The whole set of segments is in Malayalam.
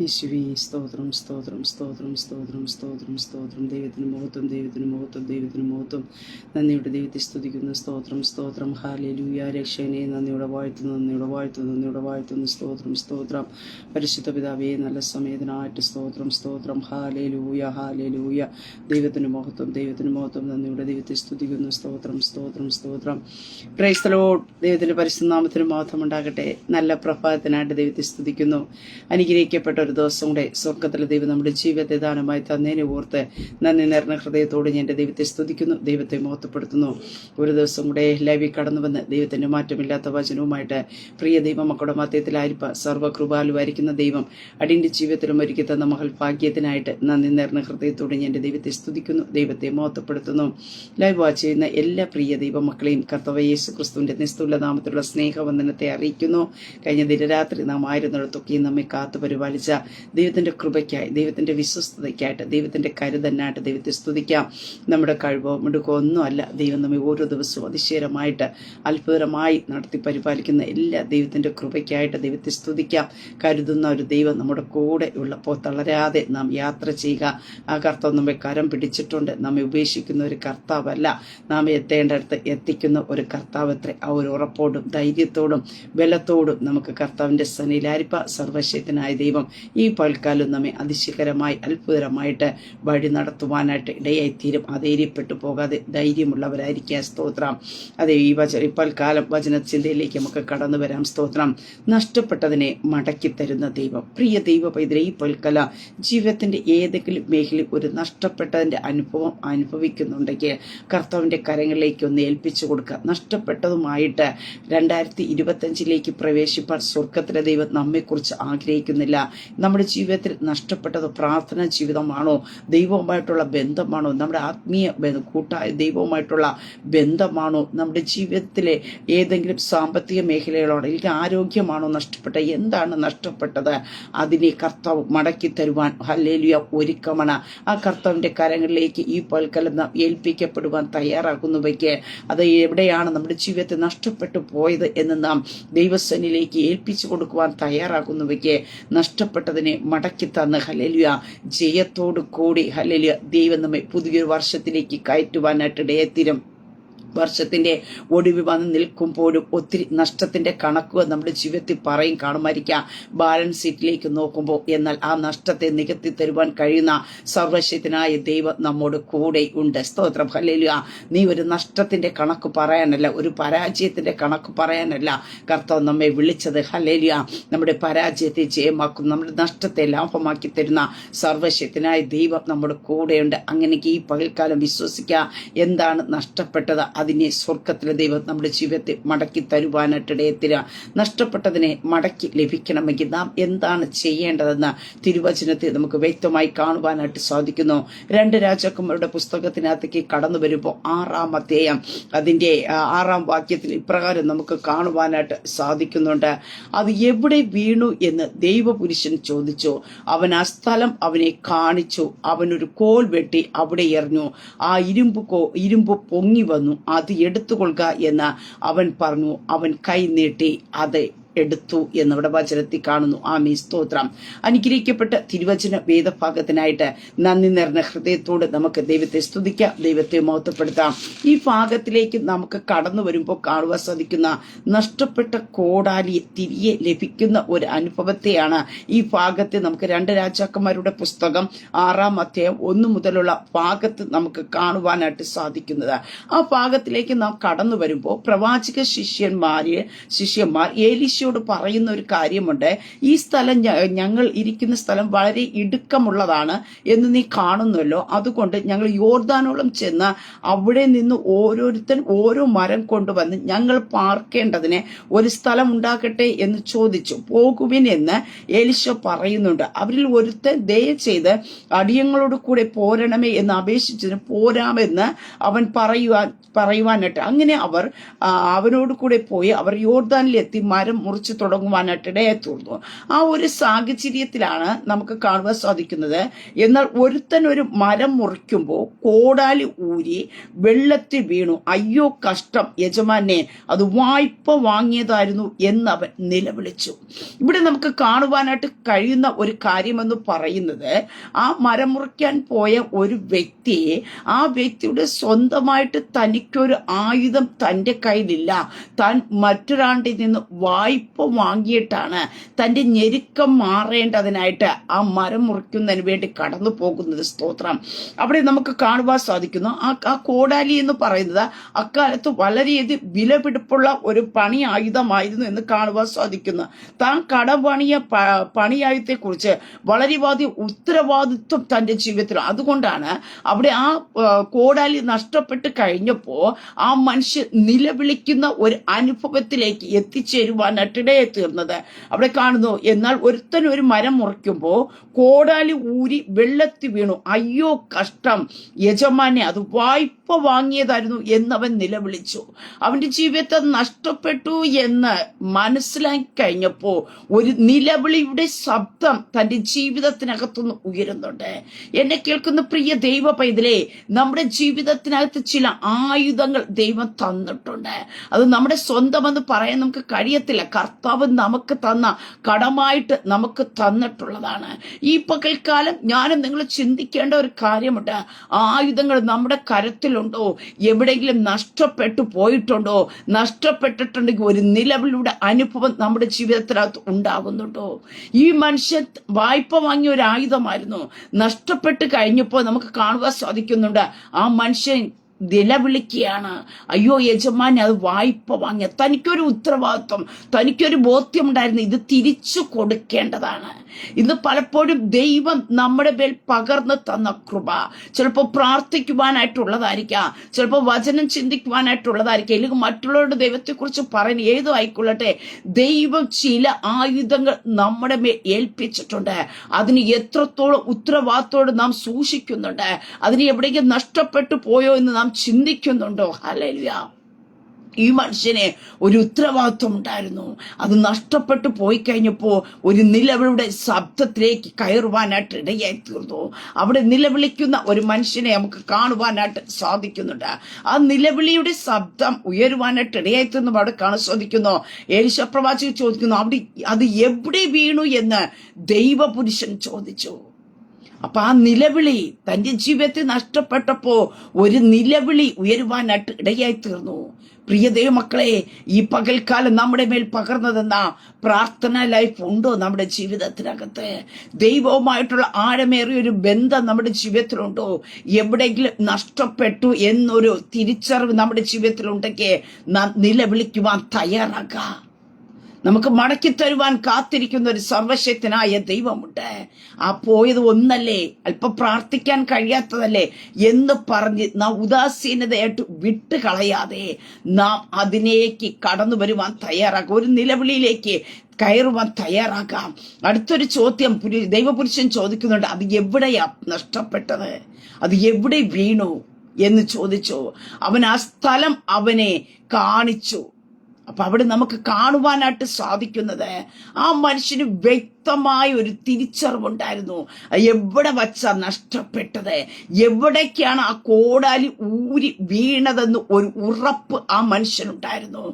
യേശുവേ സ്തോത്രം സ്തോത്രം സ്തോത്രം സ്തോത്രം സ്തോത്രം സ്തോത്രം ദൈവത്തിന് മഹത്വം ദൈവത്തിന് മഹത്വം ദൈവത്തിന് മഹത്വം. നന്ദിയുടെ ദൈവത്തെ സ്തുതിക്കുന്ന സ്തോത്രം സ്തോത്രം ഹല്ലേലൂയ. രക്ഷകനെ നന്ദിയുടെ വാഴ്ത്തുന്നു നന്ദിയുടെ വാഴ്ത്തുന്നു നന്ദിയുടെ വാഴ്ത്തുന്നു സ്തോത്രം സ്തോത്രം. പരിശുദ്ധ പിതാവേ നല്ല സമയത്തിനായിട്ട് സ്തോത്രം സ്തോത്രം ഹല്ലേലൂയ ഹല്ലേലൂയ. ദൈവത്തിന് മഹത്വം ദൈവത്തിന് മഹത്വം. നന്ദിയുടെ ദൈവത്തെ സ്തുതിക്കുന്നു സ്തോത്രം സ്തോത്രം സ്തോത്രം. Praise the Lord. ദൈവത്തിന്റെ പരിശുദ്ധ നാമത്തിന് മഹത്വം ഉണ്ടാകട്ടെ. നല്ല പ്രഭാതത്തിനായിട്ട് ദൈവത്തെ സ്തുതിക്കുന്നു. അനുഗ്രഹിക്കപ്പെട്ട ഒരു ദിവസം കൂടെ സ്വർഗത്തിലെ ദൈവം നമ്മുടെ ജീവിതത്തെ ദാനമായി തന്നതിനെ ഓർത്ത് നന്ദി നിറഞ്ഞ ഹൃദയത്തോട് ഞാൻ എൻ്റെ ദൈവത്തെ സ്തുതിക്കുന്നു, ദൈവത്തെ മഹത്വപ്പെടുത്തുന്നു. ഒരു ദിവസം കൂടെ ലൈവിൽ കടന്നു വന്ന് ദൈവത്തിന്റെ മാറ്റമില്ലാത്ത വചനവുമായിട്ട് പ്രിയ ദൈവം മക്കളുടെ മധ്യത്തിലായിരിപ്പ സർവ്വകൃപാലുവായിരിക്കുന്ന ദൈവം അടിന്റെ ജീവിതത്തിലും ഒരുക്കി തന്ന മഹൽ ഭാഗ്യത്തിനായിട്ട് നന്ദി നിറഞ്ഞ ഹൃദയത്തോട് ഞാൻ എൻ്റെ ദൈവത്തെ സ്തുതിക്കുന്നു, ദൈവത്തെ മഹത്വപ്പെടുത്തുന്നു. ലൈവ് വാച്ച് ചെയ്യുന്ന എല്ലാ പ്രിയ ദൈവ മക്കളെയും കർത്താവ് യേശു ക്രിസ്തുവിന്റെ നിസ്തുല നാമത്തിലുള്ള സ്നേഹവന്ദനത്തെ അറിയിക്കുന്നു. കഴിഞ്ഞ ദിനരാത്രി നാം ആയിരുന്നിടത്തൊക്കെയും നമ്മെ കാത്തു പരിപാലിച്ച ദൈവത്തിന്റെ കൃപയ്ക്കായി, ദൈവത്തിന്റെ വിശ്വസ്തതയ്ക്കായിട്ട്, ദൈവത്തിന്റെ കരുതനായിട്ട് ദൈവത്തെ സ്തുതിക്കാം. നമ്മുടെ കഴിവോ മിടുക്കോ ഒന്നുമല്ല. ദൈവം നമ്മെ ഓരോ ദിവസവും അതിശയമായിട്ട് അത്ഭുതമായി നടത്തി പരിപാലിക്കുന്ന എല്ലാ ദൈവത്തിന്റെ കൃപയ്ക്കായിട്ട് ദൈവത്തെ സ്തുതിക്കാം. കരുതുന്ന ഒരു ദൈവം നമ്മുടെ കൂടെ ഉള്ളപ്പോൾ തളരാതെ നാം യാത്ര ചെയ്യുക. ആ കർത്താവ് നമ്മെ കരം പിടിച്ചിട്ടുണ്ട്. നമ്മെ ഉപേക്ഷിക്കുന്ന ഒരു കർത്താവല്ല, നാം എത്തേണ്ടടുത്ത് എത്തിക്കുന്ന ഒരു കർത്താവത്രേ. ആ ഒരു ഉറപ്പോടും ധൈര്യത്തോടും ബലത്തോടും നമുക്ക് കർത്താവിന്റെ സന്നിലാരിപ്പ സർവശക്തനായ ദൈവം ഈ പൽക്കാലം നമ്മെ അതിശയകരമായി അത്ഭുതകരമായിട്ട് വഴി നടത്തുവാനായിട്ട് ഇടയായിത്തീരും. അധൈര്യപ്പെട്ടു പോകാതെ ധൈര്യമുള്ളവരായിരിക്കുക. സ്തോത്രം. അതെ, ഈ പൽക്കാലം വചന ചിന്തയിലേക്ക് നമുക്ക് കടന്നു വരാം. സ്തോത്രം. നഷ്ടപ്പെട്ടതിനെ മടക്കി തരുന്ന ദൈവം. പ്രിയ ദൈവ പൈതൃ, ഈ പൽക്കാല ജീവിതത്തിന്റെ ഏതെങ്കിലും മേഖലയിൽ ഒരു നഷ്ടപ്പെട്ടതിന്റെ അനുഭവം അനുഭവിക്കുന്നുണ്ടെങ്കിൽ കർത്താവിന്റെ കരങ്ങളിലേക്ക് ഒന്ന് ഏൽപ്പിച്ചു കൊടുക്കുക. നഷ്ടപ്പെട്ടതുമായിട്ട് 2025 പ്രവേശിപ്പാൻ സ്വർഗത്തിലെ ദൈവം നമ്മെക്കുറിച്ച് ആഗ്രഹിക്കുന്നില്ല. നമ്മുടെ ജീവിതത്തിൽ നഷ്ടപ്പെട്ടത് പ്രാർത്ഥനാ ജീവിതമാണോ, ദൈവവുമായിട്ടുള്ള ബന്ധമാണോ, നമ്മുടെ ആത്മീയ കൂട്ടായ ദൈവവുമായിട്ടുള്ള ബന്ധമാണോ, നമ്മുടെ ജീവിതത്തിലെ ഏതെങ്കിലും സാമ്പത്തിക മേഖലകളാണോ, അല്ലെങ്കിൽ ആരോഗ്യമാണോ നഷ്ടപ്പെട്ടത്, എന്താണ് നഷ്ടപ്പെട്ടത്? അതിനെ കർത്താവ് മടക്കി തരുവാൻ ഹല്ലേലൂയ ഒരുക്കമാണ്. ആ കർത്താവിന്റെ കരങ്ങളിലേക്ക് ഈ പൽക്കാലം നാം ഏൽപ്പിക്കപ്പെടുവാൻ തയ്യാറാകുന്നുവെങ്കിൽ അത് എവിടെയാണ് നമ്മുടെ ജീവിതത്തിൽ നഷ്ടപ്പെട്ടു പോയത് എന്ന് നാം ദൈവസന്നിധിയിലേക്ക് ഏൽപ്പിച്ചു കൊടുക്കുവാൻ തയ്യാറാകുന്നുവെങ്കിൽ നഷ്ടപ്പെട്ടതിനെ മടക്കി തന്ന് ഹല്ലേലൂയ ജയത്തോടു കൂടി ഹല്ലേലൂയ ദൈവം നമ്മെ പുതിയൊരു വർഷത്തിലേക്ക് കയറ്റുവാനായിട്ട് ഇടയായിത്തീരും. വർഷത്തിന്റെ ഒടുവിൽ വന്ന് നിൽക്കുമ്പോഴും ഒത്തിരി നഷ്ടത്തിന്റെ കണക്കുകൾ നമ്മുടെ ജീവിതത്തിൽ പറയും കാണുമായിരിക്കാം. ബാലൻസ് ഷീറ്റിലേക്ക് നോക്കുമ്പോൾ എന്നാൽ ആ നഷ്ടത്തെ നികത്തി തരുവാൻ കഴിയുന്ന സർവശക്തനായ ദൈവം നമ്മോട് കൂടെ ഉണ്ട്. സ്തോത്രം. ഹല്ലേലൂയ. നീ ഒരു നഷ്ടത്തിന്റെ കണക്ക് പറയാനല്ല, ഒരു പരാജയത്തിന്റെ കണക്ക് പറയാനല്ല കർത്താവ് നമ്മെ വിളിച്ചത്. ഹല്ലേലൂയ. നമ്മുടെ പരാജയത്തെ ജയമാക്കും, നമ്മുടെ നഷ്ടത്തെ ലാഭമാക്കി തരുന്ന സർവശക്തനായ ദൈവം നമ്മുടെ കൂടെയുണ്ട്. അങ്ങനെ ഈ പകൽക്കാലം വിശ്വസിക്കുക. എന്താണ് നഷ്ടപ്പെട്ടത്? അതിനെ സ്വർഗത്തിലെ ദൈവം നമ്മുടെ ജീവിതത്തെ മടക്കി തരുവാനായിട്ട് ഇടയത്തില്ല. നഷ്ടപ്പെട്ടതിനെ മടക്കി ലഭിക്കണമെങ്കിൽ നാം എന്താണ് ചെയ്യേണ്ടതെന്ന് തിരുവചനത്തെ നമുക്ക് വ്യക്തമായി കാണുവാനായിട്ട് സാധിക്കുന്നു. 2 രാജാക്കന്മാരുടെ പുസ്തകത്തിനകത്തേക്ക് കടന്നു വരുമ്പോൾ 6-ാം അധ്യായം അതിന്റെ 6-ാം വാക്യത്തിൽ ഇപ്രകാരം നമുക്ക് കാണുവാനായിട്ട് സാധിക്കുന്നുണ്ട്. അത് എവിടെ വീണു എന്ന് ദൈവപുരുഷൻ ചോദിച്ചു. അവൻ ആ സ്ഥലം അവനെ കാണിച്ചു. അവനൊരു കോൽ വെട്ടി അവിടെ എറിഞ്ഞു. ആ ഇരുമ്പ് പൊങ്ങി വന്നു. അത് എടുത്തുകൊള്ളുക എന്ന് അവൻ പറഞ്ഞു. അവൻ കൈ നീട്ടി അത് എടുത്തു എന്നവിടെ വചനത്തിൽ കാണുന്നു. ആമേൻ. സ്തോത്രം. അനുഗ്രഹിക്കപ്പെട്ട തിരുവചന വേദഭാഗത്തിനായിട്ട് നന്ദി നിറഞ്ഞ ഹൃദയത്തോട് നമുക്ക് ദൈവത്തെ സ്തുതിക്കാം, ദൈവത്തെ മഹത്വപ്പെടുത്താം. ഈ ഭാഗത്തിലേക്ക് നമുക്ക് കടന്നു വരുമ്പോൾ കാണുവാൻ സാധിക്കുന്ന നഷ്ടപ്പെട്ട കോടാലിയെ തിരികെ ലഭിക്കുന്ന ഒരു അനുഭവത്തെയാണ് ഈ ഭാഗത്ത് നമുക്ക് 2 രാജാക്കന്മാരുടെ പുസ്തകം 6-ാം അധ്യായം 1 മുതലുള്ള ഭാഗത്ത് നമുക്ക് കാണുവാനായിട്ട് സാധിക്കുന്നത്. ആ ഭാഗത്തിലേക്ക് നാം കടന്നു വരുമ്പോൾ പ്രവാചക ശിഷ്യന്മാർ ഏലീശയോട് പറയുന്ന ഒരു കാര്യമുണ്ട്. ഈ സ്ഥലം, ഞങ്ങൾ ഇരിക്കുന്ന സ്ഥലം വളരെ ഇടുക്കമുള്ളതാണ് എന്ന് നീ കാണുന്നല്ലോ. അതുകൊണ്ട് ഞങ്ങൾ യോർദാനോളം ചെന്ന് അവിടെ നിന്ന് ഓരോരുത്തൻ ഓരോ മരം കൊണ്ടുവന്ന് ഞങ്ങൾ പാർക്കേണ്ടതിന് ഒരു സ്ഥലം ഉണ്ടാക്കട്ടെ എന്ന് ചോദിച്ചു. പോകുവിൻ എന്ന് എലീശ പറയുന്നുണ്ട്. അവരിൽ ഒരുത്തൻ ദയചെയ്ത് അടിയങ്ങളോട് കൂടെ പോരണമേ എന്ന് അപേക്ഷിച്ചതിന് പോരാമെന്ന് അവൻ പറയുവാനായിട്ട് അങ്ങനെ അവർ അവനോട് കൂടെ പോയി അവർ യോർദാനിലെത്തി മരം മുറിച്ചു തുടങ്ങുവാനായിട്ട് ഇടയായിത്തീർന്നു. ആ ഒരു സാഹചര്യത്തിലാണ് നമുക്ക് കാണുവാൻ സാധിക്കുന്നത്. എന്നാൽ ഒരുത്തൻ ഒരു മരം മുറിക്കുമ്പോൾ കോടാലി ഊരി വെള്ളത്തിൽ വീണു. അയ്യോ കഷ്ടം യജമാനെ, അത് വായ്പ വാങ്ങിയതായിരുന്നു എന്നവൻ നിലവിളിച്ചു. ഇവിടെ നമുക്ക് കാണുവാനായിട്ട് കഴിയുന്ന ഒരു കാര്യമെന്ന് പറയുന്നത്, ആ മരം മുറിക്കാൻ പോയ ഒരു വ്യക്തിയെ, ആ വ്യക്തിയുടെ സ്വന്തമായിട്ട് തനിക്കൊരു ആയുധം തൻ്റെ കയ്യിലില്ല, താൻ മറ്റൊരാളുടെ നിന്ന് വായ്പ വാങ്ങിയിട്ടാണ് തൻ്റെ ഞെരുക്കം മാറേണ്ടതിനായിട്ട് ആ മരം മുറിക്കുന്നതിന് വേണ്ടി കടന്നു പോകുന്നത്. സ്തോത്രം. അവിടെ നമുക്ക് കാണുവാൻ സാധിക്കുന്നു, ആ കോടാലി എന്ന് പറയുന്നത് അക്കാലത്ത് വളരെയധികം വിലപിടിപ്പുള്ള ഒരു പണി ആയുധമായിരുന്നു എന്ന് കാണുവാൻ സാധിക്കുന്നു. താൻ കടപണിയ പണിയായുധത്തെ കുറിച്ച് വളരെയധികം ഉത്തരവാദിത്വം തൻ്റെ ജീവിതത്തിൽ. അതുകൊണ്ടാണ് അവിടെ ആ കോടാലി നഷ്ടപ്പെട്ട് കഴിഞ്ഞപ്പോ ആ മനുഷ്യൻ നിലവിളിക്കുന്ന ഒരു അനുഭവത്തിലേക്ക് എത്തിച്ചേരുവാനായിട്ട് ഇടയായിത്തീർന്നത് അവിടെ കാണുന്നു. എന്നാൽ ഒരുത്തൻ ഒരു മരം മുറിക്കുമ്പോൾ കോടാലി ഊരി വെള്ളത്തിൽ വീണു. അയ്യോ കഷ്ടം യജമാനെ, അത് വായ്പ വാങ്ങിയതായിരുന്നു എന്നവൻ നിലവിളിച്ചു. അവന്റെ ജീവിതത്തെ നഷ്ടപ്പെട്ടു എന്ന് മനസ്സിലാക്കി കഴിഞ്ഞപ്പോ ഒരു നിലവിളിയുടെ ശബ്ദം തന്റെ ജീവിതത്തിനകത്തുനിന്ന് ഉയരുന്നുണ്ട്. എന്നെ കേൾക്കുന്ന പ്രിയ ദൈവ പൈതലേ, നമ്മുടെ ജീവിതത്തിനകത്ത് ചില ആയുധങ്ങൾ ദൈവം തന്നിട്ടുണ്ട്. അത് നമ്മുടെ സ്വന്തമെന്ന് പറയാൻ നമുക്ക് കഴിയത്തില്ല. കർത്താവ് നമുക്ക് തന്ന കടമായിട്ട് നമുക്ക് തന്നിട്ടുള്ളതാണ്. ഈ പകൽക്കാലം ഞാനും നിങ്ങൾ ചിന്തിക്കേണ്ട ഒരു കാര്യമുണ്ട്. ആയുധങ്ങൾ നമ്മുടെ കരത്തിലുണ്ടോ? എവിടെയെങ്കിലും നഷ്ടപ്പെട്ടു പോയിട്ടുണ്ടോ? നഷ്ടപ്പെട്ടിട്ടുണ്ടെങ്കിൽ ഒരു നിലവിലൂടെ അനുഭവം നമ്മുടെ ജീവിതത്തിനകത്ത് ഉണ്ടാകുന്നുണ്ടോ? ഈ മനുഷ്യൻ വായ്പ വാങ്ങിയ ഒരു ആയുധമായിരുന്നു. നഷ്ടപ്പെട്ട് കഴിഞ്ഞപ്പോൾ നമുക്ക് കാണുവാൻ സാധിക്കുന്നുണ്ട്, ആ മനുഷ്യൻ നിലവിളിക്കുകയാണ്. അയ്യോ യജമാൻ, അത് വായ്പ വാങ്ങിയ, തനിക്കൊരു ഉത്തരവാദിത്വം, തനിക്കൊരു ബോധ്യം ഉണ്ടായിരുന്നു, ഇത് തിരിച്ചു കൊടുക്കേണ്ടതാണ്. ഇന്ന് പലപ്പോഴും ദൈവം നമ്മുടെ മേൽ പകർന്നു തന്ന കൃപ ചിലപ്പോൾ പ്രാർത്ഥിക്കുവാനായിട്ടുള്ളതായിരിക്കാം, ചിലപ്പോൾ വചനം ചിന്തിക്കുവാനായിട്ടുള്ളതായിരിക്കാം, അല്ലെങ്കിൽ മറ്റുള്ളവരുടെ ദൈവത്തെക്കുറിച്ച് പറയുന്ന ഏതോ ആയിക്കൊള്ളട്ടെ. ദൈവം ചില ആയുധങ്ങൾ നമ്മുടെ മേൽ ഏൽപ്പിച്ചിട്ടുണ്ട്. അതിന് എത്രത്തോളം ഉത്തരവാദിത്തോടെ നാം സൂക്ഷിക്കുന്നുണ്ട്, അതിന് എവിടേക്കും നഷ്ടപ്പെട്ടു പോയോ എന്ന് നാം ചിന്തിക്കുന്നുണ്ടോ? ഹല്ലേലൂയ. ഈ മനുഷ്യന് ഒരു ഉത്തരവാദിത്വം ഉണ്ടായിരുന്നു. അത് നഷ്ടപ്പെട്ടു പോയി കഴിഞ്ഞപ്പോൾ ഒരു നിലവിളിയുടെ ശബ്ദത്തിലേക്ക് കയറുവാനായിട്ട് ഇടയായി തീർന്നു. അവിടെ നിലവിളിക്കുന്ന ഒരു മനുഷ്യനെ നമുക്ക് കാണുവാനായിട്ട് സാധിക്കുന്നുണ്ട്. ആ നിലവിളിയുടെ ശബ്ദം ഉയരുവാനായിട്ട് ഇടയായി തീർന്നു അവിടെ കാണാൻ സാധിക്കുന്നു. എലീശാ പ്രവാചകൻ ചോദിക്കുന്നു, അവിടെ അത് എവിടെ വീണു എന്ന് ദൈവപുരുഷൻ ചോദിച്ചു. അപ്പൊ ആ നിലവിളി തന്റെ ജീവിതത്തിൽ നഷ്ടപ്പെട്ടപ്പോ ഒരു നിലവിളി ഉയരുവാനായിട്ട് ഇടയായി തീർന്നു. പ്രിയ ദൈവമക്കളെ, ഈ പകൽക്കാലം നമ്മുടെ മേൽ പകർന്നതെന്ന പ്രാർത്ഥന ലൈഫ് ഉണ്ടോ നമ്മുടെ ജീവിതത്തിനകത്ത്? ദൈവവുമായിട്ടുള്ള ആഴമേറിയ ഒരു ബന്ധം നമ്മുടെ ജീവിതത്തിലുണ്ടോ? എവിടെയെങ്കിലും നഷ്ടപ്പെട്ടു എന്നൊരു തിരിച്ചറിവ് നമ്മുടെ ജീവിതത്തിലുണ്ടെങ്കിൽ നാം നിലവിളിക്കുവാൻ തയ്യാറാകാം. നമുക്ക് മടക്കി തരുവാൻ കാത്തിരിക്കുന്ന ഒരു സർവശക്തനായ ദൈവമുണ്ട്. ആ പോയത് ഒന്നല്ലേ, അല്പം പ്രാർത്ഥിക്കാൻ കഴിയാത്തതല്ലേ എന്ന് പറഞ്ഞ് നാം ഉദാസീനതയായിട്ട് വിട്ടുകളയാതെ നാം അതിലേക്ക് കടന്നു വരുവാൻ തയ്യാറാക്കാം. ഒരു നിലവിളിയിലേക്ക് കയറുവാൻ തയ്യാറാക്കാം. അടുത്തൊരു ചോദ്യം ദൈവപുരുഷൻ ചോദിക്കുന്നുണ്ട്, അത് എവിടെയാ നഷ്ടപ്പെട്ടത്? അത് എവിടെ വീണു എന്ന് ചോദിച്ചു. അവൻ ആ സ്ഥലം അവനെ കാണിച്ചു. അപ്പൊ അവിടെ നമുക്ക് കാണുവാനായിട്ട് സാധിക്കുന്നത്, ആ മനുഷ്യന് വ്യക്തമായ ഒരു തിരിച്ചറിവുണ്ടായിരുന്നു. എവിടെ വച്ചാ നഷ്ടപ്പെട്ടത്, എവിടേക്കാണ് ആ കോടാലി ഊരി വീണതെന്ന് ഒരു ഉറപ്പ് ആ മനുഷ്യനുണ്ടായിരുന്നു.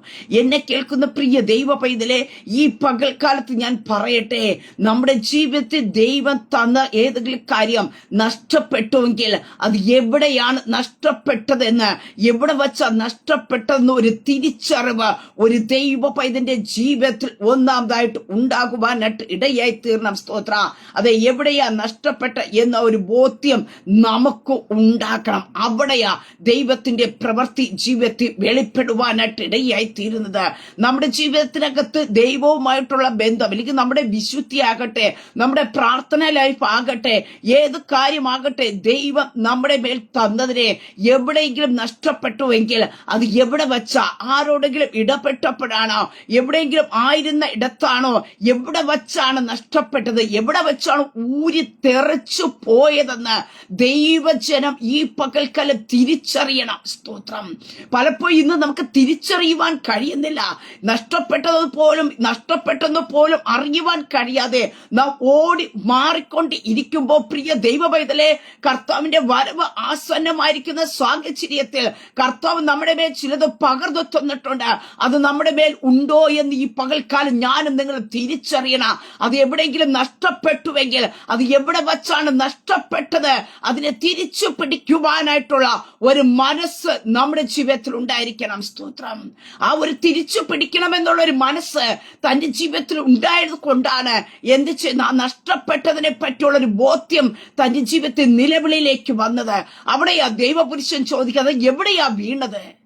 എന്നെ കേൾക്കുന്ന പ്രിയ ദൈവ പൈതലേ, ഈ പകൽക്കാലത്ത് ഞാൻ പറയട്ടെ, നമ്മുടെ ജീവിതത്തിൽ ദൈവം തന്ന ഏതെങ്കിലും കാര്യം നഷ്ടപ്പെട്ടുവെങ്കിൽ അത് എവിടെയാണ് നഷ്ടപ്പെട്ടതെന്ന്, എവിടെ വച്ചാ നഷ്ടപ്പെട്ടതെന്ന് ഒരു തിരിച്ചറിവ് ഒരു ദൈവ പൈതന്റെ ജീവിതത്തിൽ ഒന്നാമതായിട്ട് ഉണ്ടാകുവാനായിട്ട് ഇടയായി തീർന്ന സ്തോത്ര. അത് എവിടെയാ നഷ്ടപ്പെട്ട എന്ന ഒരു ബോധ്യം നമുക്ക് ഉണ്ടാക്കണം. അവിടെയാ ദൈവത്തിന്റെ പ്രവൃത്തി ജീവിതത്തിൽ വെളിപ്പെടുവാനായിട്ട് ഇടയായി തീരുന്നത്. നമ്മുടെ ജീവിതത്തിനകത്ത് ദൈവവുമായിട്ടുള്ള ബന്ധം, അല്ലെങ്കിൽ നമ്മുടെ വിശുദ്ധിയാകട്ടെ, നമ്മുടെ പ്രാർത്ഥന ലൈഫ് ആകട്ടെ, ഏത് കാര്യമാകട്ടെ, ദൈവം നമ്മുടെ മേൽ തന്നതിനെ എവിടെയെങ്കിലും നഷ്ടപ്പെട്ടുവെങ്കിൽ അത് എവിടെ വച്ചാ, ആരോടെങ്കിലും ഇടപെട്ടപ്പോഴാണോ, എവിടെയെങ്കിലും ആയിരുന്ന ഇടത്താണോ, എവിടെ വച്ചാണ് നഷ്ടപ്പെട്ടത്, എവിടെ വെച്ചാണ് ഊരി തെറിച്ചു പോയതെന്ന് ദൈവജനം ഈ പകൽക്കാലം തിരിച്ചറിയണം. സ്തോത്രം. പലപ്പോഴും ഇന്ന് നമുക്ക് തിരിച്ചറിയുവാൻ കഴിയുന്നില്ല. നഷ്ടപ്പെട്ടെന്ന് പോലും അറിയുവാൻ കഴിയാതെ നാം ഓടി മാറിക്കൊണ്ട് ഇരിക്കുമ്പോൾ, പ്രിയ ദൈവ പൈതലേ, കർത്താവിന്റെ വരവ് ആസന്നമായിരിക്കുന്ന സാഹചര്യത്തിൽ കർത്താവ് നമ്മുടെ മേൽ ചിലത് പകർന്നു തന്നിട്ടുണ്ട്. അത് നമ്മുടെ മേൽ ഉണ്ടോ എന്ന് ഈ പകൽക്കാലം ഞാനും നിങ്ങൾ തിരിച്ചറിയണം. അത് എവിടെയെങ്കിലും നഷ്ടപ്പെട്ടുവെങ്കിൽ, അത് എവിടെ വച്ചാണ് നഷ്ടപ്പെട്ടത്, അതിനെ തിരിച്ചു പിടിക്കുവാനായിട്ടുള്ള ഒരു മനസ്സ് നമ്മുടെ ജീവിതത്തിൽ ഉണ്ടായിരിക്കണം. സ്തോത്രം. ആ ഒരു തിരിച്ചു പിടിക്കണമെന്നുള്ള ഒരു മനസ്സ് തന്റെ ജീവിതത്തിൽ ഉണ്ടായത് കൊണ്ടാണ് എന്ത് ചെയ്യുന്ന ആ നഷ്ടപ്പെട്ടതിനെ പറ്റിയുള്ള ഒരു ബോധ്യം തന്റെ ജീവിതത്തിൽ നിലവിളിയിലേക്ക് വന്നത്. അവിടെയാ ദൈവപുരുഷൻ ചോദിക്കുന്നത്, എവിടെയാ വീണത്?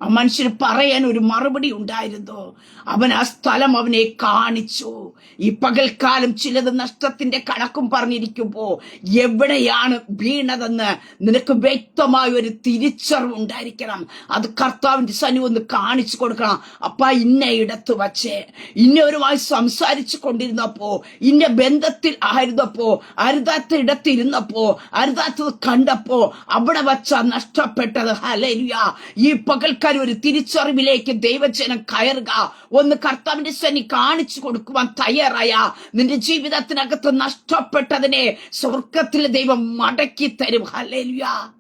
ആ മനുഷ്യന് പറയാൻ ഒരു മറുപടി ഉണ്ടായിരുന്നു. അവൻ ആ സ്ഥലം അവനെ കാണിച്ചു. ഈ പകൽക്കാലം ചിലത് നഷ്ടത്തിന്റെ കണക്കും പറഞ്ഞിരിക്കുമ്പോ എവിടെയാണ് വീണതെന്ന് നിനക്ക് വ്യക്തമായ ഒരു തിരിച്ചറിവ് ഉണ്ടായിരിക്കണം. അത് കർത്താവിന്റെ സന്നി ഒന്ന് കാണിച്ചു കൊടുക്കണം. അപ്പ ഇന്ന ഇടത്ത് വച്ച് ഇന്നവരുമായി സംസാരിച്ചു കൊണ്ടിരുന്നപ്പോ, ഇന്ന ബന്ധത്തിൽ ആയിരുന്നപ്പോ, അരുതാത്ത ഇടത്തിരുന്നപ്പോ, അരുതാത്തത് കണ്ടപ്പോ അവിടെ വച്ച നഷ്ടപ്പെട്ടത്. ഹല്ലേലൂയ. ഈ പകൽക്കാലം ഒരു തിരിച്ചറിവിലേക്ക് ദൈവജനം കയറുക. ഒന്ന് കർത്താവിന്റെ സന്നി കാണിച്ചു കൊടുക്കുവാൻ തയ്യാറായ നിന്റെ ജീവിതത്തിനകത്ത് നഷ്ടപ്പെട്ടതിനെ സ്വർഗത്തിലെ ദൈവം മടക്കി തരും. ഹല്ലേലൂയ.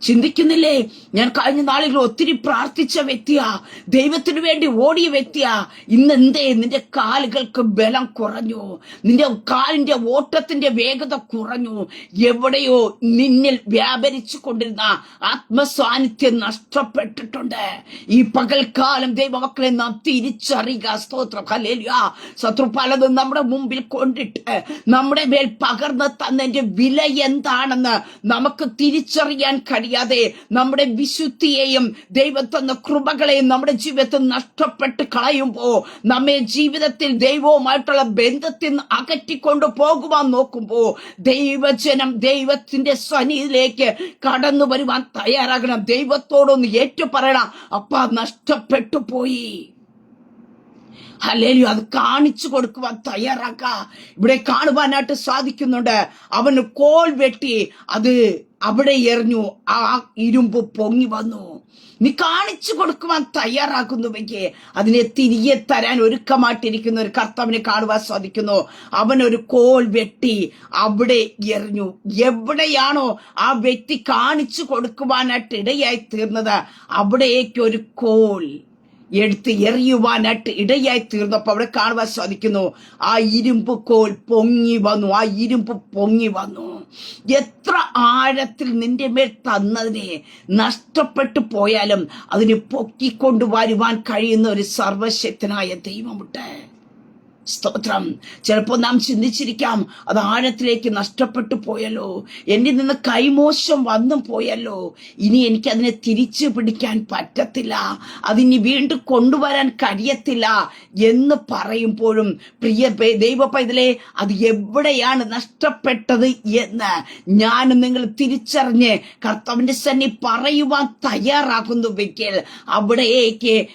ചിന്തിക്കുന്നില്ലേ? ഞാൻ കഴിഞ്ഞ നാളുകൾ ഒത്തിരി പ്രാർത്ഥിച്ച വ്യക്തിയാ, ദൈവത്തിനു വേണ്ടി ഓടിയ വ്യക്തിയാ. ഇന്നെന്തേ നിന്റെ കാലുകൾക്ക് ബലം കുറഞ്ഞു, നിന്റെ കാലിന്റെ ഓട്ടത്തിന്റെ വേഗത കുറഞ്ഞു. എവിടെയോ നിന്നിൽ വ്യാപരിച്ചു കൊണ്ടിരുന്ന ആത്മസാന്നിധ്യം നഷ്ടപ്പെട്ടിട്ടുണ്ട്. ഈ പകൽക്കാലം ദൈവമക്കളെ നാം തിരിച്ചറിയുക. സ്തോത്രം. ഹല്ലേലൂയ. ശത്രു പലതും നമ്മുടെ മുമ്പിൽ കൊണ്ടിട്ട് നമ്മുടെ മേൽ പകർന്ന് തന്നതിന്റെ വില എന്താണെന്ന് നമുക്ക് തിരിച്ചറിയാൻ കഴിയും. നമ്മുടെ വിശുദ്ധിയെയും ദൈവം തന്ന കൃപകളെയും നമ്മുടെ ജീവിതത്തിൽ നഷ്ടപ്പെട്ട് കളയുമ്പോ, നമ്മെ ജീവിതത്തിൽ ദൈവവുമായിട്ടുള്ള ബന്ധത്തിൽ നിന്ന് അകറ്റിക്കൊണ്ടു പോകുവാൻ നോക്കുമ്പോ, ദൈവജനം ദൈവത്തിന്റെ സന്നിധിയിലേക്ക് കടന്നു വരുവാൻ തയ്യാറാകണം. ദൈവത്തോടൊന്ന് ഏറ്റു പറയണം, അപ്പാ നഷ്ടപ്പെട്ടു പോയി. ഹല്ലേലൂയ. അത് കാണിച്ചു കൊടുക്കുവാൻ തയ്യാറാക്ക. ഇവിടെ കാണുവാനായിട്ട് സാധിക്കുന്നുണ്ട്. അവന് കോൽ വെട്ടി അത് അവിടെ എറിഞ്ഞു, ആ ഇരുമ്പ് പൊങ്ങി വന്നു. നീ കാണിച്ചു കൊടുക്കുവാൻ തയ്യാറാക്കുന്നുവെങ്കിൽ അതിനെ തിരികെ തരാൻ ഒരുക്കമായിട്ടിരിക്കുന്ന ഒരു കർത്താവിനെ കാണുവാൻ സാധിക്കുന്നു. അവനൊരു കോൽ വെട്ടി അവിടെ എറിഞ്ഞു. എവിടെയാണോ ആ വ്യക്തി കാണിച്ചു കൊടുക്കുവാനായിട്ട് ഇടയായി തീർന്നത്, അവിടേക്ക് ഒരു കോൽ എടുത്ത് എറിയുവാനായിട്ട് ഇടയായി തീർന്നപ്പോ അവിടെ കാണുവാൻ സാധിക്കുന്നു, ആ ഇരുമ്പ് കോൽ പൊങ്ങി വന്നു. ആ ഇരുമ്പ് പൊങ്ങി വന്നു. എത്ര ആഴത്തിൽ നിന്റെ മേൽ തന്നതിനെ നഷ്ടപ്പെട്ടു പോയാലും അതിനെ പൊക്കിക്കൊണ്ടുവരുവാൻ കഴിയുന്ന ഒരു സർവശക്തനായ ദൈവമുണ്ട്. സ്തോത്രം. ചിലപ്പോൾ നാം ചിന്തിച്ചിരിക്കാം, അത് ആഴത്തിലേക്ക് നഷ്ടപ്പെട്ടു പോയല്ലോ, എന്നിൽ നിന്ന് കൈമോശം വന്നു പോയല്ലോ, ഇനി എനിക്കതിനെ തിരിച്ചു പിടിക്കാൻ പറ്റത്തില്ല, അതിനി വീണ്ടും കൊണ്ടുവരാൻ കഴിയത്തില്ല എന്ന് പറയുമ്പോഴും, പ്രിയ ദൈവ പൈതലേ, അത് എവിടെയാണ് നഷ്ടപ്പെട്ടത് എന്ന് ഞാനും നിങ്ങൾ തിരിച്ചറിഞ്ഞ് കർത്താവിന്റെ സന്നി പറയുവാൻ തയ്യാറാകുന്നുവെങ്കിൽ അവിടേക്ക്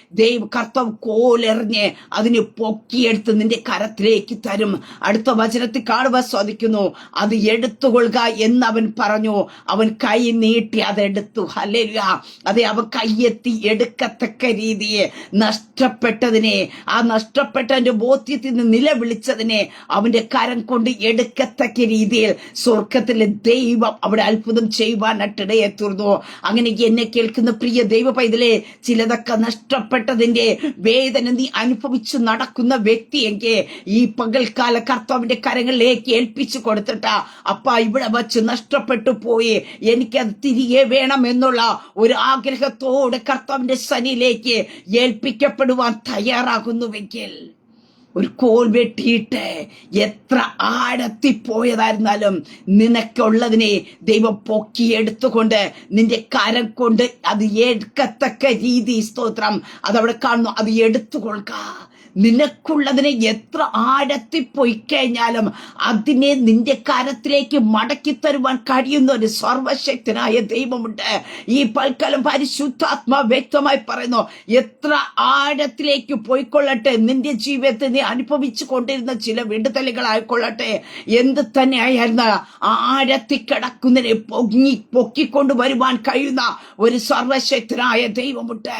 കർത്താവ് കോലെറിഞ്ഞ് അതിനെ പൊക്കിയെടുത്ത് നിന്റെ കരത്തിലേക്ക് തരും. അടുത്ത വചനത്തിൽ കാണുവാൻ സാധിക്കുന്നു, അത് എടുത്തുകൊള്ളുക എന്ന് അവൻ പറഞ്ഞു. അവൻ കൈ നീട്ടി അതെടുത്തു. ഹല്ലേലൂയ. അതെ, അവൻ കൈയെത്തി എടുക്കത്തക്ക രീതിയെ നഷ്ടപ്പെട്ടതിനെ, ആ നഷ്ടപ്പെട്ടതിന്റെ ബോധ്യത്തിൽ നിന്ന് നിലവിളിച്ചതിനെ അവന്റെ കരം കൊണ്ട് എടുക്കത്തക്ക രീതിയിൽ സ്വർഗത്തിലെ ദൈവം അവിടെ അത്ഭുതം ചെയ്യുവാനായിട്ടിടയെ തീർന്നു. അങ്ങനെ എന്നെ കേൾക്കുന്ന പ്രിയ ദൈവ പൈതലേ, ചിലതൊക്കെ നഷ്ടപ്പെട്ടതിന്റെ വേദന നീ അനുഭവിച്ചു നടക്കുന്ന വ്യക്തിയെങ്കിൽ ഈ പകൽക്കാല കർത്താവിന്റെ കരങ്ങളിലേക്ക് ഏൽപ്പിച്ചു കൊടുത്തിട്ട്, അപ്പ ഇവിടെ വച്ച് നഷ്ടപ്പെട്ടു പോയി, എനിക്കത് തിരികെ വേണം എന്നുള്ള ഒരു ആഗ്രഹത്തോടെ കർത്താവിന്റെ സന്നിധിയിലേക്ക് ഏൽപ്പിക്കപ്പെടുവാൻ തയ്യാറാകുന്നുവെങ്കിൽ, ഒരു കോൽ വെട്ടിയിട്ട് എത്ര ആഴത്തിപ്പോയതായിരുന്നാലും നിനക്കുള്ളതിനെ ദൈവം പൊക്കിയെടുത്തുകൊണ്ട് നിന്റെ കരം കൊണ്ട് അത് എടുക്കത്തക്ക രീതി, സ്തോത്രം, അതവിടെ കാണുന്നു, അത് എടുത്തുകൊള്ളുക. നിനക്കുള്ളതിനെ എത്ര ആഴത്തിൽ പോയി കഴിഞ്ഞാലും അതിനെ നിന്റെ കരത്തിലേക്ക് മടക്കി തരുവാൻ കഴിയുന്ന ഒരു സർവശക്തനായ ദൈവമുണ്ട്. ഈ പൽക്കാലം പരിശുദ്ധാത്മാ വ്യക്തമായി പറയുന്നു, എത്ര ആഴത്തിലേക്ക് പോയിക്കൊള്ളട്ടെ, നിന്റെ ജീവിതത്തിൽ നീ അനുഭവിച്ചു കൊണ്ടിരുന്ന ചില വിടുതലുകളായിക്കൊള്ളട്ടെ, എന്ത് തന്നെ ആയിരുന്ന ആഴത്തിൽ കിടക്കുന്നതിനെ പൊക്കിക്കൊണ്ട് വരുവാൻ കഴിയുന്ന ഒരു സർവശക്തനായ ദൈവമുണ്ട്.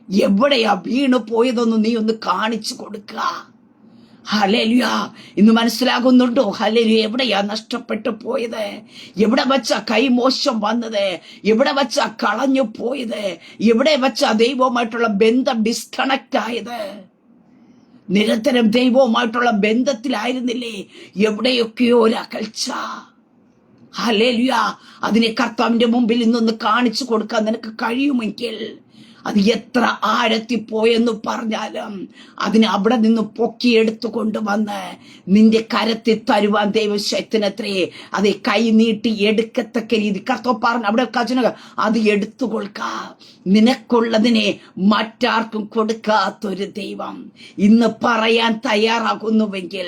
എവിടെയാ വീണു പോയതൊന്നും നീ ഒന്ന് കാണിച്ചു കൊടുക്കുക. ഹല്ലേലൂയ. ഇന്ന് മനസ്സിലാകുന്നുണ്ടോ? ഹല്ലേലൂയ. എവിടെയാ നഷ്ടപ്പെട്ടു പോയത്? എവിടെ വെച്ചാ കൈമോശം വന്നത്? എവിടെ വെച്ചാ കളഞ്ഞു പോയത്? എവിടെ വെച്ചാ ദൈവവുമായിട്ടുള്ള ബന്ധം ഡിസ്കണക്ട് ആയത്? നിരന്തരം ദൈവവുമായിട്ടുള്ള ബന്ധത്തിലായിരുന്നില്ലേ? എവിടെയൊക്കെയോ ഒരു അകൽച്ച. ഹല്ലേലൂയ. അതിനെ കർത്താവിന്റെ മുമ്പിൽ ഇന്നൊന്ന് കാണിച്ചു കൊടുക്കാൻ നിനക്ക് കഴിയുമെങ്കിൽ, അത് എത്ര ആഴത്തിൽ പോയെന്ന് പറഞ്ഞാലും അതിനെ അവിടെ നിന്ന് പൊക്കിയെടുത്തു കൊണ്ടുവന്ന് നിന്റെ കരത്തിൽ തരുവാൻ ദൈവശക്തനത്രേ. അത് കൈ നീട്ടി എടുക്കത്തക്ക രീതി കർത്താവ് പറഞ്ഞു അവിടെ അത് എടുത്തു കൊടുക്ക. നിനക്കുള്ളതിനെ മറ്റാർക്കും കൊടുക്കാത്തൊരു ദൈവം ഇന്ന് പറയാൻ തയ്യാറാകുന്നുവെങ്കിൽ,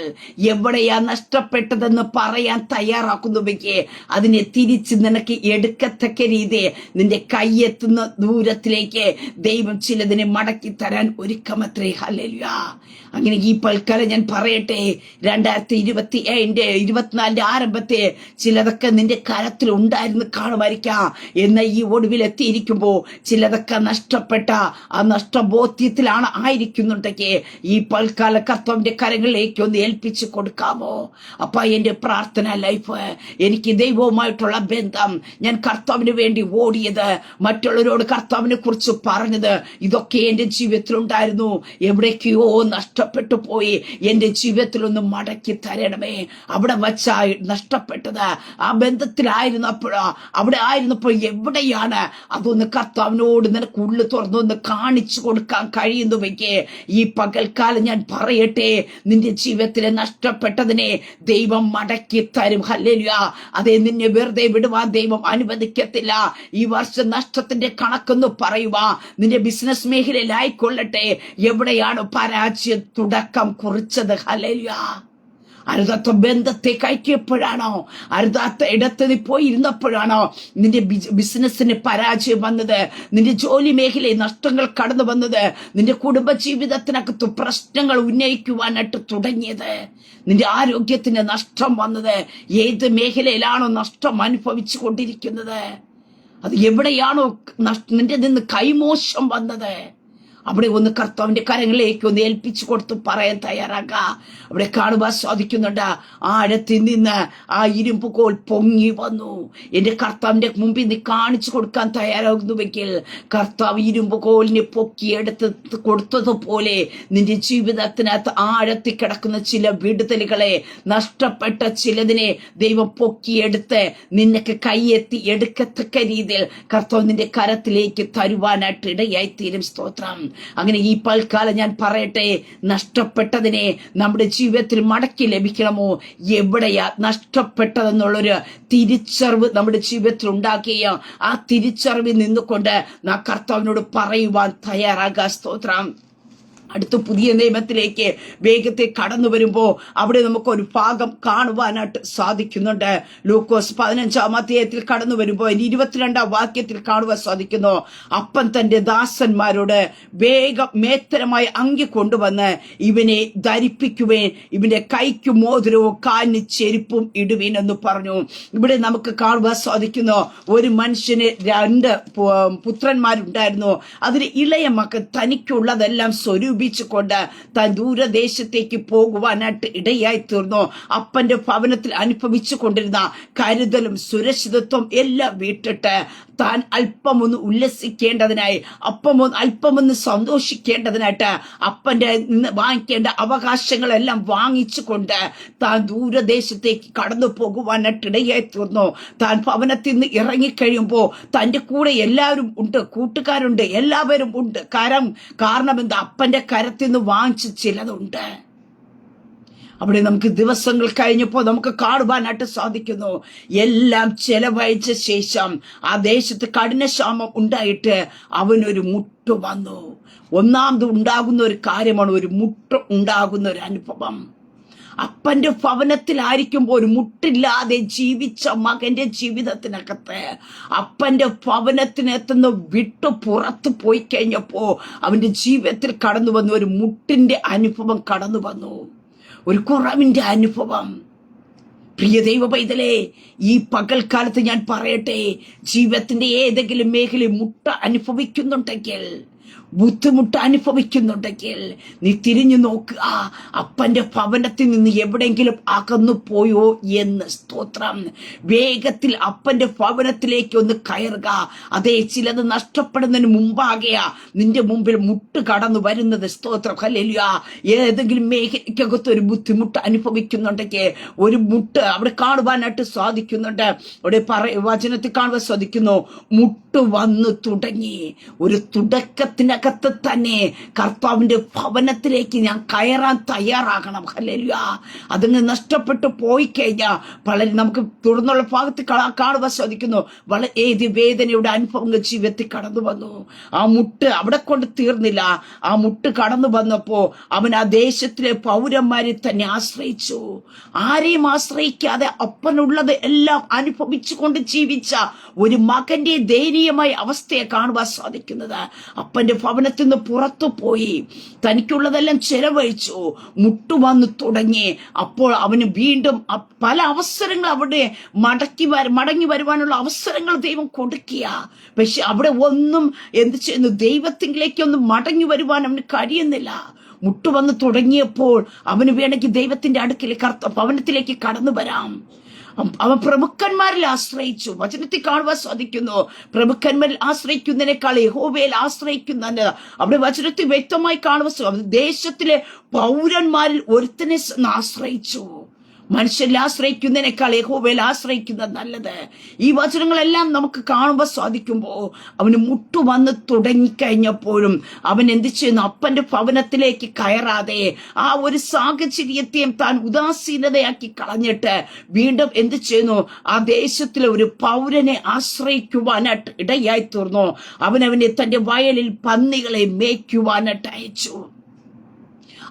എവിടെയാ നഷ്ടപ്പെട്ടതെന്ന് പറയാൻ തയ്യാറാക്കുന്നുവെങ്കിൽ, അതിനെ തിരിച്ച് നിനക്ക് എടുക്കത്തക്ക രീതി നിന്റെ കൈയെത്തുന്ന ദൂരത്തിലേക്ക് ദൈവം ചിലതിനെ മടക്കി തരാൻ ഒരുക്കമത്രേ. ഹല്ലേലൂയ. അങ്ങനെ ഈ പൽക്കാലം ഞാൻ പറയട്ടെ, 2024 ആരംഭത്തെ ചിലതൊക്കെ നിന്റെ കരത്തിൽ ഉണ്ടായിരുന്നു കാണുമായിരിക്കാം. എന്നാൽ ഈ ഒടുവിൽ എത്തിയിരിക്കുമ്പോ ചിലതൊക്കെ നഷ്ടപ്പെട്ട ആ നഷ്ടബോധ്യത്തിലാണ് ആയിരിക്കുന്നുണ്ടെങ്കിൽ ഈ പൽക്കാല കർത്താവിന്റെ കരങ്ങളിലേക്ക് ഒന്ന് ഏൽപ്പിച്ചു കൊടുക്കാമോ? അപ്പ എന്റെ പ്രാർത്ഥന ലൈഫ്, എനിക്ക് ദൈവവുമായിട്ടുള്ള ബന്ധം, ഞാൻ കർത്താവിന് വേണ്ടി ഓടിയത്, മറ്റുള്ളവരോട് കർത്താവിനെ കുറിച്ച് പറഞ്ഞത്, ഇതൊക്കെ എന്റെ ജീവിതത്തിൽ ഉണ്ടായിരുന്നു. എവിടേക്കോ നഷ്ടപ്പെട്ടു പോയി. എന്റെ ജീവിതത്തിൽ ഒന്ന് മടക്കി തരണമേ. അവിടെ വച്ചാ നഷ്ടപ്പെട്ടത്, ആ ബന്ധത്തിലായിരുന്നപ്പോഴാ, അവിടെ ആയിരുന്നപ്പോൾ എവിടെയാണ്? അതൊന്ന് കർത്താവിനോട് നിനക്ക് ഉള്ളു തുറന്നൊന്ന് കാണിച്ചു കൊടുക്കാൻ കഴിയുന്നുവെങ്കിൽ ഈ പകൽക്കാലം ഞാൻ പറയട്ടെ, നിന്റെ ജീവിതത്തിലെ നഷ്ടപ്പെട്ടതിനെ ദൈവം മടക്കി തരും. ഹല്ലേലൂയ. അതേ, നിന്നെ വെറുതെ വിടുവാൻ ദൈവം അനുവദിക്കത്തില്ല. ഈ വർഷം നഷ്ടത്തിന്റെ കണക്കെന്ന് പറയുക. നിന്റെ ബിസിനസ് മേഖലയിലായിക്കൊള്ളട്ടെ, എവിടെയാണ് പരാജയ തുടക്കം കുറിച്ചത്? ഹല്ലേലൂയ. അരുതാത്ത ബന്ധത്തെ കയറ്റിയപ്പോഴാണോ? അരുതാത്ത ഇടത്ത് നീ പോയി ഇരുന്നപ്പോഴാണോ നിന്റെ ബിസിനസ്സിന് പരാജയം വന്നത്? നിന്റെ ജോലി മേഖലയിൽ നഷ്ടങ്ങൾ കടന്നു വന്നത്? നിന്റെ കുടുംബ ജീവിതത്തിനകത്ത് പ്രശ്നങ്ങൾ ഉന്നയിക്കുവാനായിട്ട് തുടങ്ങിയത്? നിന്റെ ആരോഗ്യത്തിന് നഷ്ടം വന്നത്? ഏത് മേഖലയിലാണോ നഷ്ടം അനുഭവിച്ചു കൊണ്ടിരിക്കുന്നത്? അത് എവിടെയാണോ നിന്റെ നിന്ന് കൈമോശം വന്നത്? അവിടെ ഒന്ന് കർത്താവിന്റെ കരങ്ങളിലേക്ക് ഒന്ന് ഏൽപ്പിച്ചു കൊടുത്ത് പറയാൻ തയ്യാറാക്കുക. അവിടെ കാണുവാൻ സാധിക്കുന്നുണ്ട്, ആഴത്തിൽ നിന്ന് ആ ഇരുമ്പ് കോൽ പൊങ്ങി വന്നു. എന്റെ കർത്താവിന്റെ മുമ്പിൽ നീ കാണിച്ചു കൊടുക്കാൻ തയ്യാറാകുന്നുവെങ്കിൽ, കർത്താവ് ഇരുമ്പ് കോലിനെ പൊക്കിയെടുത്ത് കൊടുത്തതുപോലെ നിന്റെ ജീവിതത്തിനകത്ത് ആഴത്തിൽ കിടക്കുന്ന ചില വിടുതലുകളെ, നഷ്ടപ്പെട്ട ചിലതിനെ ദൈവം പൊക്കിയെടുത്ത് നിനക്ക് കൈയെത്തി എടുക്കത്തക്ക രീതിയിൽ കർത്താവ് നിന്റെ കരത്തിലേക്ക് തരുവാനായിട്ട് ഇടയായിത്തീരും. സ്തോത്രം. അങ്ങനെ ഈ പൽക്കാലം ഞാൻ പറയട്ടെ, നഷ്ടപ്പെട്ടതിനെ നമ്മുടെ ജീവിതത്തിൽ മടക്കി ലഭിക്കണമോ? എവിടെയാ നഷ്ടപ്പെട്ടതെന്നുള്ളൊരു തിരിച്ചറിവ് നമ്മുടെ ജീവിതത്തിൽ ഉണ്ടാക്കുകയോ ആ തിരിച്ചറിവിൽ നിന്നുകൊണ്ട് നാം കർത്താവിനോട് പറയുവാൻ തയ്യാറാകാം. സ്തോത്രം. അടുത്ത പുതിയ നിയമത്തിലേക്ക് വേഗത്തിൽ കടന്നു വരുമ്പോ അവിടെ നമുക്കൊരു ഭാഗം കാണുവാനായിട്ട് സാധിക്കുന്നുണ്ട്. ലൂക്കോസ് 15-ാം അധ്യായത്തിൽ കടന്നു വരുമ്പോ 22-ാം വാക്യത്തിൽ കാണുവാൻ സാധിക്കുന്നു, അപ്പൻ തന്റെ ദാസന്മാരോട് വേഗം മേത്തരമായി അങ്കി കൊണ്ടുവന്ന് ഇവനെ ധരിപ്പിക്കുവേൻ, ഇവന്റെ കൈക്ക് മോതിരവും കാലിന് ചെരുപ്പും ഇടുവീൻ എന്ന് പറഞ്ഞു. ഇവിടെ നമുക്ക് കാണുവാൻ സാധിക്കുന്നു, ഒരു മനുഷ്യന് 2 പുത്രന്മാരുണ്ടായിരുന്നു. അതിന് ഇളയ മകൻ തനിക്കുള്ളതെല്ലാം സ്വരൂപിച്ചുകൊണ്ട് താൻ ദൂരദേശത്തേക്ക് പോകുവാനായിട്ട് ഇടയായി തീർന്നു. അപ്പന്റെ ഭവനത്തിൽ അനുഭവിച്ചു കൊണ്ടിരുന്ന കരുതലും സുരക്ഷിതത്വം എല്ലാം വിട്ടിട്ട് താൻ അല്പമൊന്ന് ഉല്ലസിക്കേണ്ടതിനായി, അല്പമൊന്ന് സന്തോഷിക്കേണ്ടതിനായിട്ട് അപ്പന്റെ നിന്ന് വാങ്ങിക്കേണ്ട അവകാശങ്ങളെല്ലാം വാങ്ങിച്ചുകൊണ്ട് താൻ ദൂരദേശത്തേക്ക് കടന്നു പോകുവാനായിട്ട് ഇടയായി തീർന്നു. താൻ ഭവനത്തിൽ നിന്ന് ഇറങ്ങിക്കഴിയുമ്പോ തന്റെ കൂടെ എല്ലാവരും ഉണ്ട്, കൂട്ടുകാരുണ്ട്, എല്ലാവരും ഉണ്ട്. കാരണം എന്താ? അപ്പന്റെ കരത്തിൽ നിന്ന് വാങ്ങിച്ച ചിലതുണ്ട്. അവിടെ നമുക്ക് ദിവസങ്ങൾ കഴിഞ്ഞപ്പോൾ നമുക്ക് കാണുവാനായിട്ട് സാധിക്കുന്നു. എല്ലാം ചെലവഴിച്ച ശേഷം ആ ദേശത്ത് കഠിനക്ഷാമം ഉണ്ടായിട്ട് അവനൊരു മുട്ട് വന്നു. ഒന്നാമത് ഉണ്ടാകുന്ന ഒരു കാര്യമാണ് ഒരു മുട്ട് ഉണ്ടാകുന്ന ഒരു അനുഭവം. അപ്പന്റെ ഭവനത്തിലായിരിക്കുമ്പോൾ ഒരു മുട്ടില്ലാതെ ജീവിച്ച മകന്റെ ജീവിതത്തിനകത്ത് അപ്പന്റെ ഭവനത്തിനെത്തുന്ന വിട്ടു പുറത്തു പോയി കഴിഞ്ഞപ്പോ അവന്റെ ജീവിതത്തിൽ കടന്നു വന്നു ഒരു മുട്ടിന്റെ അനുഭവം കടന്നു വന്നു, ഒരു കുറവിന്റെ അനുഭവം. പ്രിയ ദൈവ പൈതലേ, ഈ പകൽക്കാലത്ത് ഞാൻ പറയട്ടെ, ജീവിതത്തിന്റെ ഏതെങ്കിലും മേഖലയിൽ മുട്ട അനുഭവിക്കുന്നുണ്ടെങ്കിൽ, ബുദ്ധിമുട്ട് അനുഭവിക്കുന്നുണ്ടെങ്കിൽ നീ തിരിഞ്ഞു നോക്കുക. അപ്പന്റെ ഭവനത്തിൽ നിന്ന് എവിടെയെങ്കിലും അകന്നു പോയോ എന്ന്. സ്തോത്രം. വേഗത്തിൽ അപ്പന്റെ ഭവനത്തിലേക്ക് ഒന്ന് കയറുക. അതേ, ചിലത് നഷ്ടപ്പെടുന്നതിന് മുമ്പാകെയാ നിന്റെ മുമ്പിൽ മുട്ട് കടന്നു വരുന്നത്. സ്തോത്രം. ഹല്ലേലൂയ. ഏതെങ്കിലും മേഖലയ്ക്കകത്ത് ഒരു ബുദ്ധിമുട്ട് അനുഭവിക്കുന്നുണ്ടെങ്കിൽ ഒരു മുട്ട് അവിടെ കാണുവാനായിട്ട് സാധിക്കുന്നുണ്ട്. അവിടെ വചനത്തിൽ കാണുവാൻ സാധിക്കുന്നു, മുട്ട് വന്നു തുടങ്ങി. ഒരു തുടക്കത്തിനകത്ത് തന്നെ കർത്താവിന്റെ ഭവനത്തിലേക്ക് ഞാൻ കയറാൻ തയ്യാറാകണം. ഹല്ലേലൂയ. അതങ്ങ് നഷ്ടപ്പെട്ടു പോയി കഴിഞ്ഞാൽ വളരെ നമുക്ക് തുടർന്നുള്ള ഭാഗത്ത് കാണുവാൻ സാധിക്കുന്നു, വളരെ വേദനയുടെ അനുഭവങ്ങൾ ജീവിതത്തിൽ കടന്നു വന്നു. ആ മുട്ട് അവിടെ കൊണ്ട് തീർന്നില്ല. ആ മുട്ട് കടന്നു വന്നപ്പോ അവൻ ആ ദേശത്തിലെ പൗരന്മാരെ തന്നെ ആശ്രയിച്ചു. ആരെയും ആശ്രയിക്കാതെ അപ്പനുള്ളത് എല്ലാം അനുഭവിച്ചുകൊണ്ട് ജീവിച്ച ഒരു മകന്റെ ദയനീയമായ അവസ്ഥയെ കാണുവാൻ സാധിക്കുന്നത്. അപ്പന്റെ ഭവനത്തിൽ നിന്ന് പുറത്തു പോയി തനിക്കുള്ളതെല്ലാം ചെലവഴിച്ചു, മുട്ടു വന്നു തുടങ്ങി. അപ്പോൾ അവന് വീണ്ടും പല അവസരങ്ങൾ അവിടെ മടങ്ങി വരുവാനുള്ള അവസരങ്ങൾ ദൈവം കൊടുക്കുക. പക്ഷെ അവിടെ ഒന്നും എന്ത് ചെയ്യുന്നു, ദൈവത്തിലേക്കൊന്നും മടങ്ങി വരുവാൻ അവന് കഴിയുന്നില്ല. മുട്ടു വന്ന് തുടങ്ങിയപ്പോൾ അവന് വേണമെങ്കിൽ ദൈവത്തിന്റെ അടുക്കലേക്ക് ഭവനത്തിലേക്ക് കടന്നു വരാം. അവൻ പ്രമുഖന്മാരിൽ ആശ്രയിച്ചു. വചനത്തിൽ കാണുവാൻ സാധിക്കുന്നു, പ്രമുഖന്മാരിൽ ആശ്രയിക്കുന്നതിനേക്കാൾ യഹോവയിൽ ആശ്രയിക്കുന്ന അവിടെ വചനത്തിൽ വ്യക്തമായി കാണുവാൻ സാധിക്കും. ദേശത്തിലെ പൗരന്മാരിൽ ഒരുത്തനെ ആശ്രയിച്ചു. മനുഷ്യരിൽ ആശ്രയിക്കുന്നതിനേക്കാൾ യഹോവയിൽ ആശ്രയിക്കുന്നത് നല്ലത്. ഈ വചനങ്ങളെല്ലാം നമുക്ക് കാണുമ്പോൾ സാധിക്കുമ്പോൾ അവന് മുട്ടു വന്ന് തുടങ്ങിക്കഴിഞ്ഞപ്പോഴും അവൻ എന്ത് ചെയ്യുന്നു, അപ്പന്റെ ഭവനത്തിലേക്ക് കയറാതെ ആ ഒരു സാഹചര്യത്തെയും താൻ ഉദാസീനതയാക്കി കളഞ്ഞിട്ട് വീണ്ടും എന്ത് ചെയ്യുന്നു, ആ ദേശത്തിലെ ഒരു പൗരനെ ആശ്രയിക്കുവാനായിട്ട് ഇടയായി തീർന്നു. അവനെ തന്റെ വയലിൽ പന്നികളെ മേയ്ക്കുവാനായിട്ട് അയച്ചു.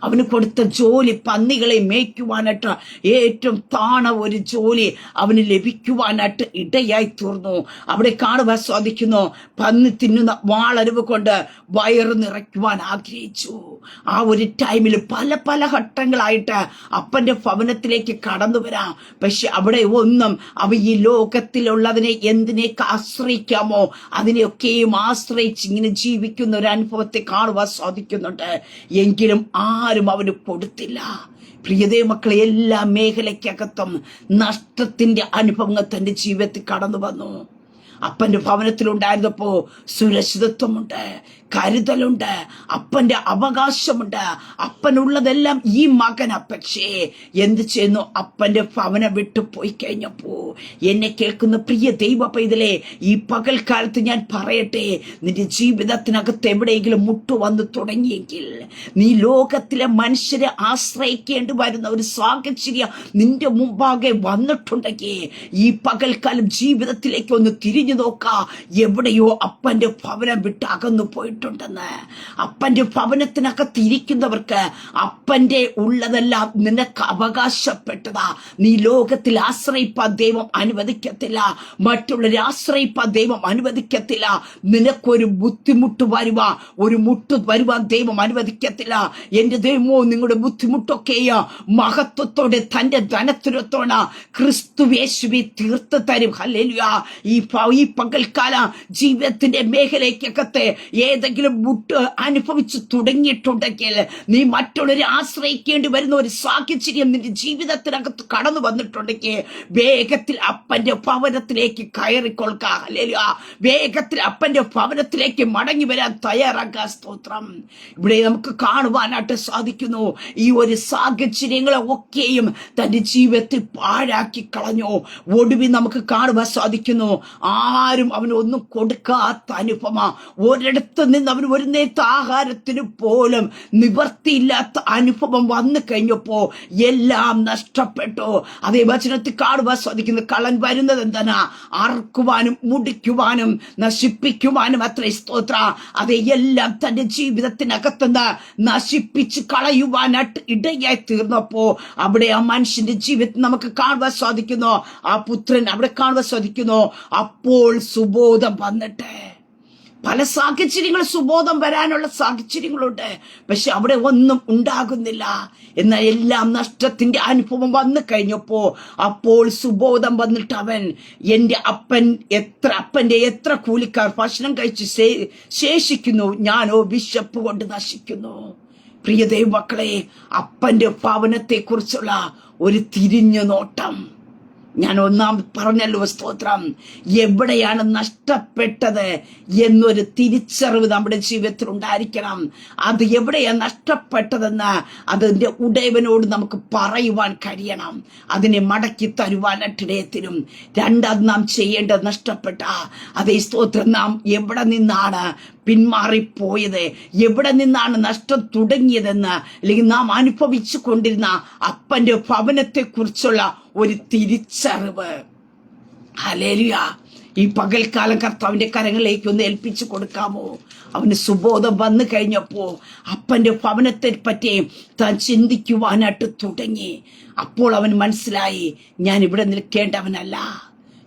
അവന് കൊടുത്ത ജോലി പന്നികളെ മേയ്ക്കുവാനായിട്ട് ഏറ്റവും താണ ഒരു ജോലി അവന് ലഭിക്കുവാനായിട്ട് ഇടയായി തീർന്നു. അവിടെ കാണുവാൻ സാധിക്കുന്നു, പന്നി തിന്നുന്ന വാളരിവ് കൊണ്ട് വയറ് നിറയ്ക്കുവാൻ ആഗ്രഹിച്ചു. ആ ഒരു ടൈമിൽ പല പല ഘട്ടങ്ങളായിട്ട് അപ്പന്റെ ഭവനത്തിലേക്ക് കടന്നു വരാം. പക്ഷെ അവിടെ ഒന്നും അവ ഈ ലോകത്തിലുള്ളതിനെ എന്തിനേക്ക് ആശ്രയിക്കാമോ അതിനെയൊക്കെയും ആശ്രയിച്ച് ഇങ്ങനെ ജീവിക്കുന്ന ഒരു അനുഭവത്തെ കാണുവാൻ സാധിക്കുന്നുണ്ട്. എങ്കിലും ആരും അവന് കൊടുത്തില്ല. പ്രിയതേ മക്കളെ, എല്ലാ മേഖലയ്ക്കകത്തും നഷ്ടത്തിന്റെ അനുഭവങ്ങൾ തന്റെ ജീവിതത്തിൽ കടന്നു വന്നു. അപ്പന്റെ ഭവനത്തിലുണ്ടായിരുന്നപ്പോ സുരക്ഷിതത്വമുണ്ട്, കരുതലുണ്ട്, അപ്പന്റെ അവകാശമുണ്ട്, അപ്പനുള്ളതെല്ലാം ഈ മകനാ. പക്ഷേ എന്ത് ചെയ്യുന്നു, അപ്പന്റെ ഭവനം വിട്ടു പോയി കഴിഞ്ഞപ്പോ എന്നെ കേൾക്കുന്ന പ്രിയ ദൈവ പൈതലേ, ഈ പകൽക്കാലത്ത് ഞാൻ പറയട്ടെ, നിന്റെ ജീവിതത്തിനകത്ത് എവിടെയെങ്കിലും മുട്ടു വന്നു തുടങ്ങിയെങ്കിൽ, നീ ലോകത്തിലെ മനുഷ്യരെ ആശ്രയിക്കേണ്ടി വരുന്ന ഒരു സാഹചര്യം നിന്റെ മുമ്പാകെ വന്നിട്ടുണ്ടെങ്കിൽ, ഈ പകൽക്കാലം ജീവിതത്തിലേക്ക് ഒന്ന് തിരിഞ്ഞു നോക്ക. എവിടെയോ അപ്പന്റെ ഭവനം വിട്ട് അകന്നു പോയിട്ടുണ്ടെന്ന്. അപ്പന്റെ ഭവനത്തിനകത്ത് ഇരിക്കുന്നവർക്ക് അപ്പന്റെ ഉള്ളതെല്ലാം നിനക്ക് അവകാശപ്പെട്ടതാ. നീ ലോകത്തിൽ ആശ്രയിപ്പാൻ ദൈവം അനുവദിക്കത്തില്ല, മറ്റുള്ളവരെ ആശ്രയിപ്പാൻ ദൈവം അനുവദിക്കത്തില്ല. നിനക്കൊരു ബുദ്ധിമുട്ട് വരുവാൻ, ഒരു മുട്ട് വരുവാൻ ദൈവം അനുവദിക്കത്തില്ല. എന്റെ ദൈവമോ, നിങ്ങളുടെ ബുദ്ധിമുട്ടൊക്കെയോ മഹത്വത്തോടെ തന്റെ ധനത്തിനത്തോടെ ക്രിസ്തുയേശുവെ തീർത്ത് തരും. ഹല്ലേലൂയ. ഈ പകൽക്കാല ജീവിതത്തിന്റെ മേഖലയ്ക്കകത്ത് ഏതെങ്കിലും മുട്ട് അനുഭവിച്ചു തുടങ്ങിയിട്ടുണ്ടെങ്കിൽ, നീ മറ്റുള്ളവരെ ആശ്രയിക്കേണ്ടി വരുന്ന ഒരു സാഹചര്യം നിന്റെ ജീവിതത്തിനകത്ത് കടന്നു വന്നിട്ടുണ്ടെങ്കിൽ, വേഗത്തിൽ അപ്പന്റെ ഭവനത്തിലേക്ക് കയറിക്കൊള്ളുക. ഹല്ലേലൂയ. വേഗത്തിൽ അപ്പന്റെ ഭവനത്തിലേക്ക് മടങ്ങി വരാൻ തയ്യാറാക്കുക. സ്തോത്രം. ഇവിടെ നമുക്ക് കാണുവാനായിട്ട് സാധിക്കുന്നു, ഈ ഒരു സാഹചര്യങ്ങളെ ഒക്കെയും തന്റെ ജീവിതത്തിൽ പാഴാക്കി കളഞ്ഞു. ഒടുവിൽ നമുക്ക് കാണുവാൻ സാധിക്കുന്നു, ആരും അവന് ഒന്നും കൊടുക്കാത്ത അനുഭവം, ഒരിടത്ത് നിന്ന് അവന് ഒരു നേരത്തെ ആഹാരത്തിന് പോലും നിവർത്തിയില്ലാത്ത അനുഭവം വന്നു കഴിഞ്ഞപ്പോ എല്ലാം നഷ്ടപ്പെട്ടു. അതേ വചനത്തിൽ കാണുവാൻ സാധിക്കുന്ന കള്ളൻ വരുന്നത് എന്താണ്? അറുക്കുവാനും മുടിക്കുവാനും നശിപ്പിക്കുവാനും അത്ര. സ്തോത്ര. അതേ എല്ലാം തന്റെ ജീവിതത്തിനകത്തുനിന്ന് നശിപ്പിച്ച് കളയുവാനായിട്ട് ഇടയായി തീർന്നപ്പോ അവിടെ ആ മനുഷ്യന്റെ ജീവിതത്തിൽ നമുക്ക് കാണുവാൻ സാധിക്കുന്നു, ആ പുത്രൻ അവിടെ കാണുവാൻ സാധിക്കുന്നു. അപ്പോൾ സുബോധം വന്നിട്ട്, പല സാഹചര്യങ്ങളും സുബോധം വരാനുള്ള സാഹചര്യങ്ങളുണ്ട്, പക്ഷെ അവിടെ ഒന്നും ഉണ്ടാകുന്നില്ല. എന്നാൽ എല്ലാം നഷ്ടത്തിന്റെ അനുഭവം വന്നു കഴിഞ്ഞപ്പോ അപ്പോൾ സുബോധം വന്നിട്ട് അവൻ, എന്റെ അപ്പന്റെ എത്ര കൂലിക്കാർ ഭക്ഷണം കഴിച്ച് ശേഷിക്കുന്നു, ഞാനോ വിശപ്പ് കൊണ്ട് നശിക്കുന്നു. പ്രിയ ദൈവമക്കളെ, അപ്പന്റെ ഭവനത്തെ കുറിച്ചുള്ള ഒരു തിരിഞ്ഞു നോട്ടം ഞാൻ ഒന്നാം പറഞ്ഞല്ലോ. സ്തോത്രം. എവിടെയാണ് നഷ്ടപ്പെട്ടത് എന്നൊരു തിരിച്ചറിവ് നമ്മുടെ ജീവിതത്തിൽ ഉണ്ടായിരിക്കണം. അത് എവിടെയാണ് നഷ്ടപ്പെട്ടതെന്ന് അതിന്റെ ഉടയവനോട് നമുക്ക് പറയുവാൻ കഴിയണം. അതിനെ മടക്കി തരുവാനിടയത്തിനും. രണ്ടാമത് നാം ചെയ്യേണ്ടത്, നഷ്ടപ്പെട്ട അതേ സ്തോത്രം, നാം എവിടെ നിന്നാണ് പിന്മാറിപ്പോയത്, എവിടെ നിന്നാണ് നഷ്ടം തുടങ്ങിയതെന്ന്, അല്ലെങ്കിൽ നാം അനുഭവിച്ചു കൊണ്ടിരുന്ന അപ്പന്റെ ഭവനത്തെ കുറിച്ചുള്ള ഒരു തിരിച്ചറിവ്. ഹല്ലേലൂയ. ഈ പകൽക്കാലം കർത്താവിന്റെ കരങ്ങളിലേക്ക് ഒന്ന് ഏൽപ്പിച്ചു കൊടുക്കാമോ? അവന് സുബോധം വന്നു കഴിഞ്ഞപ്പോ അപ്പന്റെ ഭവനത്തെ പറ്റി താൻ ചിന്തിക്കുവാനായിട്ട് തുടങ്ങി. അപ്പോൾ അവൻ മനസ്സിലായി, ഞാൻ ഇവിടെ നിൽക്കേണ്ടവനല്ല,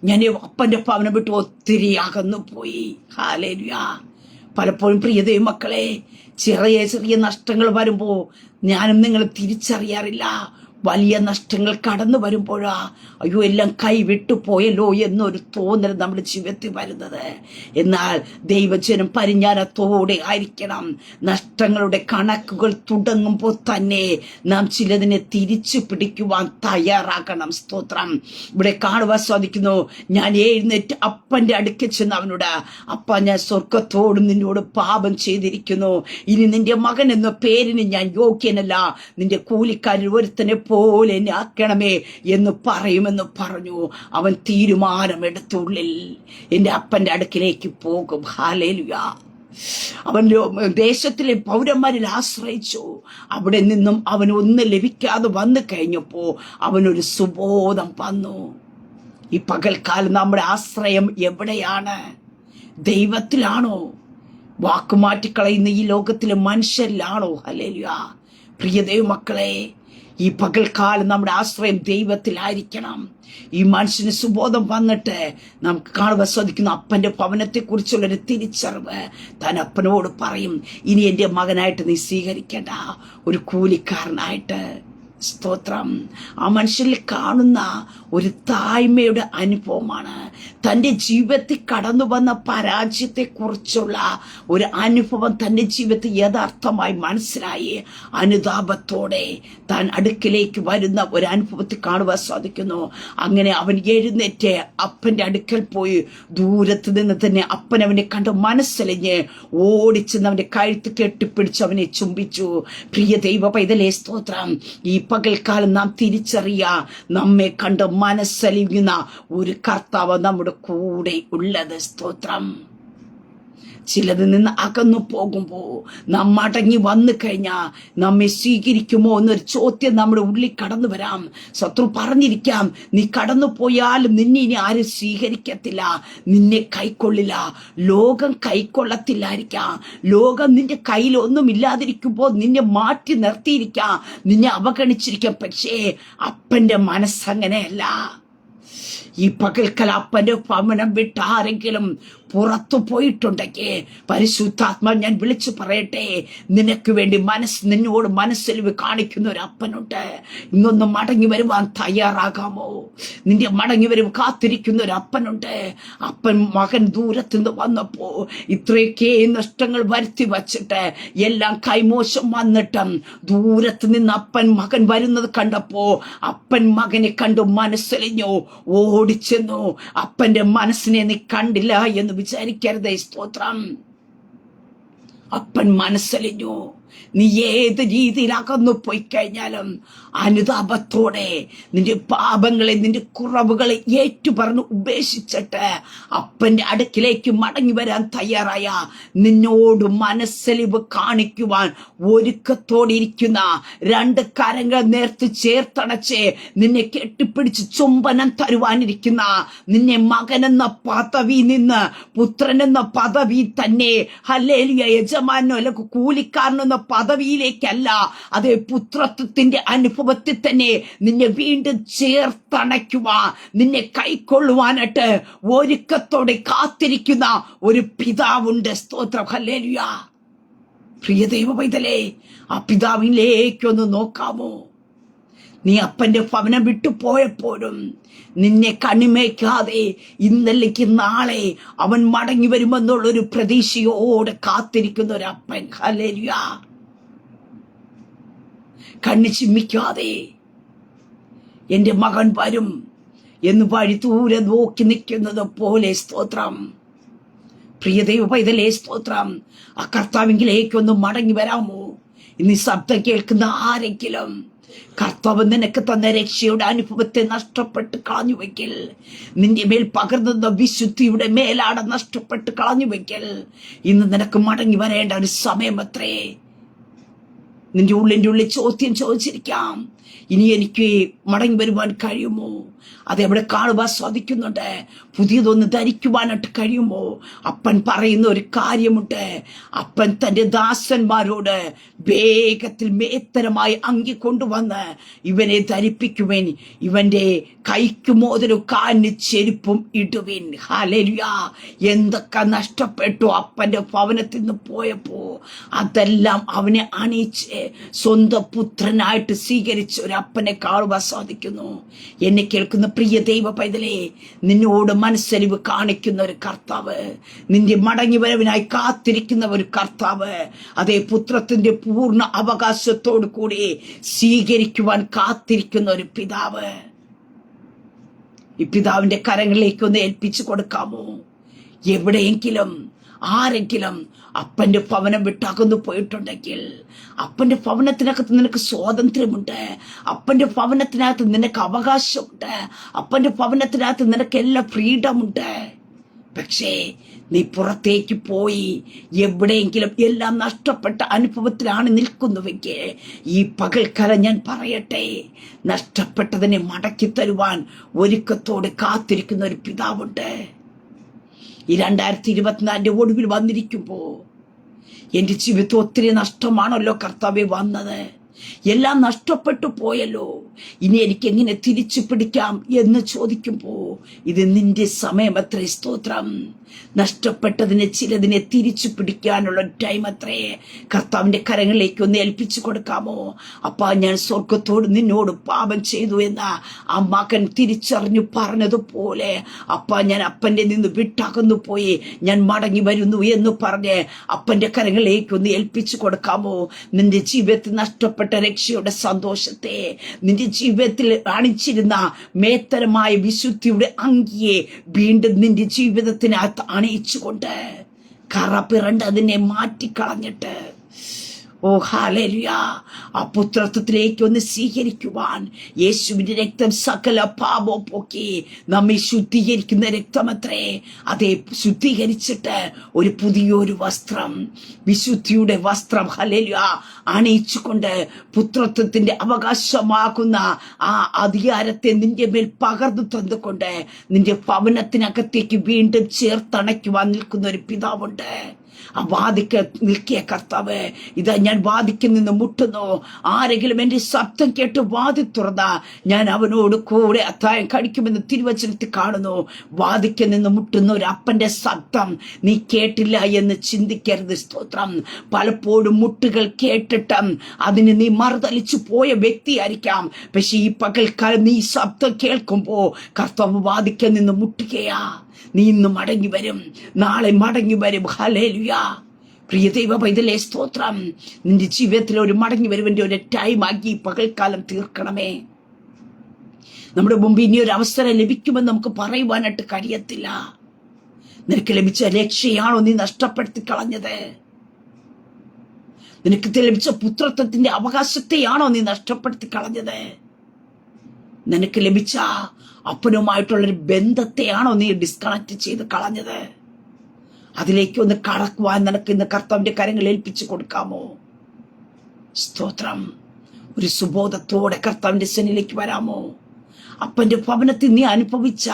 ഞാൻ അപ്പന്റെ ഭവനം വിട്ട് ഒത്തിരി അകന്നു പോയി. ഹല്ലേലൂയ. പലപ്പോഴും പ്രിയ ദൈവമക്കളെ, ചെറിയ ചെറിയ നഷ്ടങ്ങൾ വരുമ്പോ ഞാനും നിങ്ങൾ തിരിച്ചറിയാറില്ല. വലിയ നഷ്ടങ്ങൾ കടന്നു വരുമ്പോഴാ അയ്യോ എല്ലാം കൈവിട്ടു പോയല്ലോ എന്നൊരു തോന്നൽ നമ്മുടെ ജീവിതത്തിൽ വരുന്നത്. എന്നാൽ ദൈവജനം പരിജ്ഞാനത്തോടെ ആയിരിക്കണം. നഷ്ടങ്ങളുടെ കണക്കുകൾ തുടങ്ങുമ്പോൾ തന്നെ നാം ചിലതിനെ തിരിച്ചു പിടിക്കുവാൻ തയ്യാറാക്കണം. സ്തോത്രം. ഇവിടെ കാണുവാൻ സാധിക്കുന്നു, ഞാൻ എഴുന്നേറ്റ് അപ്പന്റെ അടുക്കൽ ചെന്ന് അവനോട്, അപ്പ ഞാൻ സ്വർഗത്തോടും നിന്നോട് പാപം ചെയ്തിരിക്കുന്നു, ഇനി നിന്റെ മകൻ എന്ന പേരിന് ഞാൻ യോഗ്യനല്ല, നിന്റെ കൂലിക്കാരിൽ ഒരുത്തനെ പോലെ എന്നെ ആക്കണമേ എന്ന് പറയുമെന്ന് പറഞ്ഞു. അവൻ തീരുമാനമെടുത്തുള്ളിൽ എന്റെ അപ്പന്റെ അടുക്കിലേക്ക് പോകും. ഹല്ലേലൂയ. അവൻ ദേശത്തിലെ പൗരന്മാരിൽ ആശ്രയിച്ചു. അവിടെ നിന്നും അവനൊന്നും ലഭിക്കാതെ വന്നു കഴിഞ്ഞപ്പോ അവനൊരു സുബോധം വന്നു. ഈ പകൽക്കാലം നമ്മുടെ ആശ്രയം എവിടെയാണ്? ദൈവത്തിലാണോ? വാക്കുമാറ്റിക്കളയുന്ന ഈ ലോകത്തിലെ മനുഷ്യരിലാണോ? ഹല്ലേലൂയ. പ്രിയ ദൈവമക്കളെ, ഈ പകൽക്കാലം നമ്മുടെ ആശ്രയം ദൈവത്തിലായിരിക്കണം. ഈ മനുഷ്യന് സുബോധം വന്നിട്ട് നമുക്ക് കാണുവാൻ സാധിക്കുന്ന അപ്പന്റെ ഭവനത്തെ കുറിച്ചുള്ളൊരു തിരിച്ചറിവ്. താൻ അപ്പനോട് പറയും, ഇനി എന്റെ മകനായിട്ട് നീ സ്വീകരിക്കേണ്ട, ഒരു കൂലിക്കാരനായിട്ട്. സ്തോത്രം. ആ മനുഷ്യരിൽ കാണുന്ന ഒരു താഴ്മയുടെ അനുഭവമാണ്. തൻ്റെ ജീവിതത്തിൽ കടന്നു വന്ന പരാജയത്തെ കുറിച്ചുള്ള ഒരു അനുഭവം തൻ്റെ ജീവിതത്തിൽ യഥാർത്ഥമായി മനസ്സിലായി അനുതാപത്തോടെ താൻ അടുക്കിലേക്ക് വരുന്ന ഒരു അനുഭവത്തിൽ കാണുവാൻ സാധിക്കുന്നു. അങ്ങനെ അവൻ എഴുന്നേറ്റ് അപ്പന്റെ അടുക്കൽ പോയി ദൂരത്ത് നിന്ന് തന്നെ അപ്പൻ അവനെ കണ്ട് മനസ്സലിഞ്ഞ് ഓടിച്ചെന്ന് അവന്റെ കഴുത്ത് കെട്ടിപ്പിടിച്ച് അവനെ ചുംബിച്ചു. പ്രിയ ദൈവ പൈതലേ, സ്തോത്രം. ഈ പകൽക്കാലം നാം തിരിച്ചറിയാ, നമ്മെ കണ്ട് മനസ്സലിയുന്ന ഒരു കർത്താവ് നമ്മുടെ കൂടെ ഉള്ളത്. സ്തോത്രം. ചിലതിൽ നിന്ന് അകന്നു പോകുമ്പോ നാം മടങ്ങി വന്നു കഴിഞ്ഞാൽ നമ്മെ സ്വീകരിക്കുമോ എന്നൊരു ചോദ്യം നമ്മുടെ ഉള്ളിൽ കടന്നു വരാം. ശത്രു പറഞ്ഞിരിക്കാം, നീ കടന്നു പോയാലും നിന്നെ ഇനി ആരും സ്വീകരിക്കത്തില്ല, നിന്നെ കൈക്കൊള്ളില്ല, ലോകം കൈക്കൊള്ളത്തില്ലായിരിക്കാം, ലോകം നിന്റെ കയ്യിൽ ഒന്നും ഇല്ലാതിരിക്കുമ്പോൾ നിന്നെ മാറ്റി നിർത്തിയിരിക്കാം, നിന്നെ അവഗണിച്ചിരിക്കാം. പക്ഷേ അപ്പന്റെ മനസ്സങ്ങനെയല്ല. ഈ പകൽക്കൽ അപ്പന്റെ ഭവനം വിട്ട് ആരെങ്കിലും പുറത്തു പോയിട്ടുണ്ടെങ്കിൽ പരിശുദ്ധാത്മാ ഞാൻ വിളിച്ചു പറയട്ടെ, നിനക്ക് വേണ്ടി നിന്നോട് മനസ്സലിവ് കാണിക്കുന്ന ഒരു അപ്പനുണ്ട്. ഇന്നൊന്ന് മടങ്ങി വരുവാൻ തയ്യാറാകാമോ? നിന്റെ മടങ്ങി വരും കാത്തിരിക്കുന്ന ഒരു അപ്പനുണ്ട്. അപ്പൻ മകൻ ദൂരത്തുനിന്ന് വന്നപ്പോ ഇത്രയൊക്കെ നഷ്ടങ്ങൾ വരുത്തി വച്ചിട്ട് എല്ലാം കൈമോശം വന്നിട്ടും ദൂരത്ത് നിന്ന് അപ്പൻ മകൻ വരുന്നത് കണ്ടപ്പോ അപ്പൻ മകനെ കണ്ടു മനസ്സലിഞ്ഞു, ഓടിച്ചെന്നു. അപ്പന്റെ മനസ്സിനെ നീ കണ്ടില്ല എന്ന് വിചാരിക്കരുതേ. സ്തോത്രം. അപ്പൻ മനസ്സലിഞ്ഞു. നീ ഏത് രീതിയിൽ അകന്നു പോയി കഴിഞ്ഞാലും അനുതാപത്തോടെ നിന്റെ പാപങ്ങളെ, നിന്റെ കുറവുകളെ ഏറ്റുപറഞ്ഞ് ഉപേക്ഷിച്ചിട്ട് അപ്പന്റെ അടുക്കിലേക്ക് മടങ്ങി വരാൻ തയ്യാറായ, നിന്നോട് മനസ്സലിവ് കാണിക്കുവാൻ ഒരുക്കത്തോടെ ഇരിക്കുന്ന, രണ്ട് കരങ്ങൾ നേർത്ത് ചേർത്തടച്ച് നിന്നെ കെട്ടിപ്പിടിച്ച് ചുംബനം തരുവാനിരിക്കുന്ന, നിന്നെ മകനെന്ന പദവി നിന്ന് പുത്രനെന്ന പദവി തന്നെ, ഹല്ലേലൂയ, യജമാനോ അല്ലെങ്കിൽ കൂലിക്കാരനെന്ന പദവിയിലേക്കല്ല, അതേ പുത്രത്വത്തിന്റെ അനുഭവത്തിൽ തന്നെ നിന്നെ വീണ്ടും ചേർത്തണയ്ക്കുവാൻ, നിന്നെ കൈക്കൊള്ളുവാനായിട്ട് ഒരുക്കത്തോടെ കാത്തിരിക്കുന്ന ഒരു പിതാവുണ്ട്. സ്തോത്രം, ഹല്ലേലൂയ. പ്രിയ ദൈവ പൈതലേ, ആ പിതാവിലേക്കൊന്ന് നോക്കാമോ? നീ അപ്പന്റെ ഭവനം വിട്ടു പോയപ്പോഴും നിന്നെ കണിമേക്കാതെ ഇന്നലേക്ക് നാളെ അവൻ മടങ്ങി വരുമെന്നുള്ളൊരു പ്രതീക്ഷയോടെ കാത്തിരിക്കുന്ന ഒരു അപ്പൻ. ഹല്ലേലൂയ. കണ്ണു ചിമ്മിക്കാതെ എന്റെ മകൻ വരും എന്ന് വഴി ദൂരെ നോക്കി നിൽക്കുന്നത് പോലെ, സ്തോത്രം. പ്രിയ ദൈവ പൈതലേ, സ്തോത്രം. ആ കർത്താവിങ്കിലേക്കൊന്ന് മടങ്ങി വരാമോ? ഇന്ന് ഈ ശബ്ദം കേൾക്കുന്ന ആരെങ്കിലും കർത്താവ് നിനക്ക് തന്ന രക്ഷയുടെ അനുഭവത്തെ നഷ്ടപ്പെട്ട് കളഞ്ഞുവെങ്കിൽ, നിന്റെ മേൽ പകർന്നുന്ന വിശുദ്ധിയുടെ മേലാണ് നഷ്ടപ്പെട്ട് കളഞ്ഞുവെങ്കിൽ, ഇന്ന് നിനക്ക് മടങ്ങി വരേണ്ട ഒരു സമയം അത്രേ. നിന്റെ ഉള്ളിൽ ചോദ്യം ചോദിച്ചിരിക്കാം, ഇനി എനിക്ക് മടങ്ങി വരുവാൻ കഴിയുമോ? അതെവിടെ കാണുവാൻ സാധിക്കുന്നുണ്ട്? പുതിയതൊന്ന് ധരിക്കുവാനായിട്ട് കഴിയുമോ? അപ്പൻ പറയുന്ന ഒരു കാര്യമുണ്ട്. അപ്പൻ തന്റെ ദാസന്മാരോട് വേഗത്തിൽ മേത്തരമായി അങ്കി കൊണ്ടുവന്ന് ഇവനെ ധരിപ്പിക്കുവേൻ, ഇവന്റെ കൈക്ക് മോതിരം കാലിന് ചെരുപ്പും ഇടുവിൻ. ഹല്ലേലൂയ. എന്തൊക്കെ നഷ്ടപ്പെട്ടു അപ്പന്റെ ഭവനത്തിൽ നിന്ന് പോയപ്പോ അതെല്ലാം അവനെ അണിയിച്ച് സ്വന്തം പുത്രനായിട്ട് സ്വീകരിച്ച ഒരു അപ്പനെ കാണുവാൻ സാധിക്കുന്നു. എന്നെ കേൾക്കുന്ന പ്രിയ ദൈവ പൈതലേ, നിന്നോട് മനസ്സലിവ് കാണിക്കുന്ന ഒരു കർത്താവ്, നിന്റെ മടങ്ങി വരവിനായി കാത്തിരിക്കുന്ന ഒരു കർത്താവ്, അതേ പുത്രത്തിന്റെ പൂർണ്ണ അവകാശത്തോടു കൂടി സ്വീകരിക്കുവാൻ കാത്തിരിക്കുന്ന ഒരു പിതാവ്. ഈ പിതാവിന്റെ കരങ്ങളിലേക്ക് ഒന്ന് ഏൽപ്പിച്ചു കൊടുക്കാമോ? എവിടെയെങ്കിലും ആരെങ്കിലും അപ്പന്റെ ഭവനം വിട്ടകന്നു പോയിട്ടുണ്ടെങ്കിൽ, അപ്പന്റെ ഭവനത്തിനകത്ത് നിനക്ക് സ്വാതന്ത്ര്യമുണ്ട്, അപ്പന്റെ ഭവനത്തിനകത്ത് നിനക്ക് അവകാശമുണ്ട്, അപ്പന്റെ ഭവനത്തിനകത്ത് നിനക്ക് എല്ലാ ഫ്രീഡമുണ്ട്. പക്ഷേ നീ പുറത്തേക്ക് പോയി എവിടെയെങ്കിലും എല്ലാം നഷ്ടപ്പെട്ട അനുഭവത്തിലാണ് നിൽക്കുന്നുവെങ്കിൽ, ഈ പകൽക്കാലം ഞാൻ പറയട്ടെ, നഷ്ടപ്പെട്ടതിനെ മടക്കി തരുവാൻ ഒരുക്കത്തോടെ കാത്തിരിക്കുന്ന ഒരു പിതാവുണ്ട്. ഈ 2024 ഒടുവിൽ വന്നിരിക്കുമ്പോ എന്റെ ജീവിതത്തിൽ ഒത്തിരി നഷ്ടമാണല്ലോ കർത്താവേ വന്നത്. എല്ലാം നഷ്ടപ്പെട്ടു പോയല്ലോ, ഇനി എനിക്ക് എങ്ങനെ തിരിച്ചു പിടിക്കാം എന്ന് ചോദിക്കുമ്പോ ഇത് നിന്റെ സമയം അത്രേ. സ്തോത്രം. നഷ്ടപ്പെട്ടതിനെ ചിലതിനെ തിരിച്ചു പിടിക്കാനുള്ള ടൈം അത്രേ. കർത്താവിന്റെ കരങ്ങളിലേക്ക് ഒന്ന് ഏൽപ്പിച്ചു കൊടുക്കാമോ? അപ്പാ, ഞാൻ സ്വർഗത്തോട് നിന്നോട് പാപം ചെയ്തു എന്ന ആ മകൻ തിരിച്ചറിഞ്ഞു പറഞ്ഞതുപോലെ, അപ്പാ, ഞാൻ അപ്പന്റെ നിന്ന് വിട്ടകന്നു പോയി, ഞാൻ മടങ്ങി വരുന്നു എന്ന് പറഞ്ഞ് അപ്പന്റെ കരങ്ങളിലേക്ക് ഒന്ന് ഏൽപ്പിച്ചു കൊടുക്കാമോ? നിന്റെ ജീവിതത്തിൽ നഷ്ടപ്പെട്ട രക്ഷയുടെ സന്തോഷത്തെ, നിന്റെ ജീവിതത്തിൽ അണിച്ചിരുന്ന മേത്തരമായ വിശുദ്ധിയുടെ അങ്കിയെ വീണ്ടും നിന്റെ ജീവിതത്തിനകത്ത് അണിയിച്ചുകൊണ്ട് കറ പിറണ്ട് അതിനെ മാറ്റിക്കളഞ്ഞിട്ട്, ഓ ഹല്ലേലൂയ, ആ പുത്രത്വത്തിലേക്ക് ഒന്ന് സ്വീകരിക്കുവാൻ യേശുവിന്റെ രക്തം സകല പാപവും പോക്കി നമ്മെ ശുദ്ധീകരിക്കുന്ന രക്തമത്രേ. അതേ ശുദ്ധീകരിച്ചിട്ട് ഒരു പുതിയൊരു വസ്ത്രം, വിശുദ്ധിയുടെ വസ്ത്രം, ഹല്ലേലൂയ, അണിയിച്ചുകൊണ്ട് പുത്രത്വത്തിന്റെ അവകാശമാകുന്ന ആ അധികാരത്തെ നിന്റെ മേൽ പകർന്നു തന്നുകൊണ്ട് നിന്റെ ഭവനത്തിനകത്തേക്ക് വീണ്ടും ചേർത്തണയ്ക്കുവാൻ നിൽക്കുന്ന ഒരു പിതാവുണ്ട്. ആ വാതിക്ക് നിൽക്കിയ കർത്താവ്, ഇതാ ഞാൻ വാതിക്ക് നിന്ന് മുട്ടുന്നു. ആരെങ്കിലും എന്റെ ശബ്ദം കേട്ട് വാതി തുറന്ന ഞാൻ അവനോട് കൂടെ അത്താഴം കഴിക്കുമെന്ന് തിരുവചനത്തിൽ കാണുന്നു. വാതിക്ക് നിന്ന് മുട്ടുന്ന ഒരു അപ്പന്റെ ശബ്ദം നീ കേട്ടില്ല എന്ന് ചിന്തിക്കരുത്. സ്തോത്രം. പലപ്പോഴും മുട്ടുകൾ കേട്ടിട്ടും അതിന് നീ മറുതലിച്ചു പോയ വ്യക്തിയായിരിക്കാം. പക്ഷെ ഈ പകൽക്കാലം നീ ശബ്ദം കേൾക്കുമ്പോ കർത്താവ് വാതിക്ക് നിന്ന് മുട്ടുകയാ. നീ ഇന്ന് മടങ്ങി വരും, നാളെ മടങ്ങി വരും. ഹല്ലേലൂയ. പ്രിയ ദൈവ പൈതലേ, സ്തോത്രം. നിന്റെ ജീവിതത്തിൽ ഒരു മടങ്ങി വരുവിന്റെ ഒരു ടൈം ആക്കി പകൽക്കാലം തീർക്കണമേ. നമ്മുടെ മുമ്പ് ഇനി ഒരു അവസരം ലഭിക്കുമെന്ന് നമുക്ക് പറയുവാനായിട്ട് കഴിയത്തില്ല. നിനക്ക് ലഭിച്ച രക്ഷയാണോ നീ നഷ്ടപ്പെടുത്തി കളഞ്ഞത്? നിനക്ക് ലഭിച്ച പുത്രത്വത്തിന്റെ അവകാശത്തെയാണോ നീ നഷ്ടപ്പെടുത്തി കളഞ്ഞത്? നിനക്ക് ലഭിച്ച അപ്പനുമായിട്ടുള്ളൊരു ബന്ധത്തെയാണോ നീ ഡിസ്കണക്ട് ചെയ്ത് കളഞ്ഞത്? അതിലേക്ക് ഒന്ന് കടക്കുവാൻ നിനക്ക് ഇന്ന് കർത്താവിന്റെ കരങ്ങൾ ഏൽപ്പിച്ചു കൊടുക്കാമോ? സ്തോത്രം. ഒരു സുബോധത്തോടെ കർത്താവിന്റെ സന്നിധിയിലേക്ക് വരാമോ? അപ്പന്റെ ഭവനത്തിൽ നീ അനുഭവിച്ച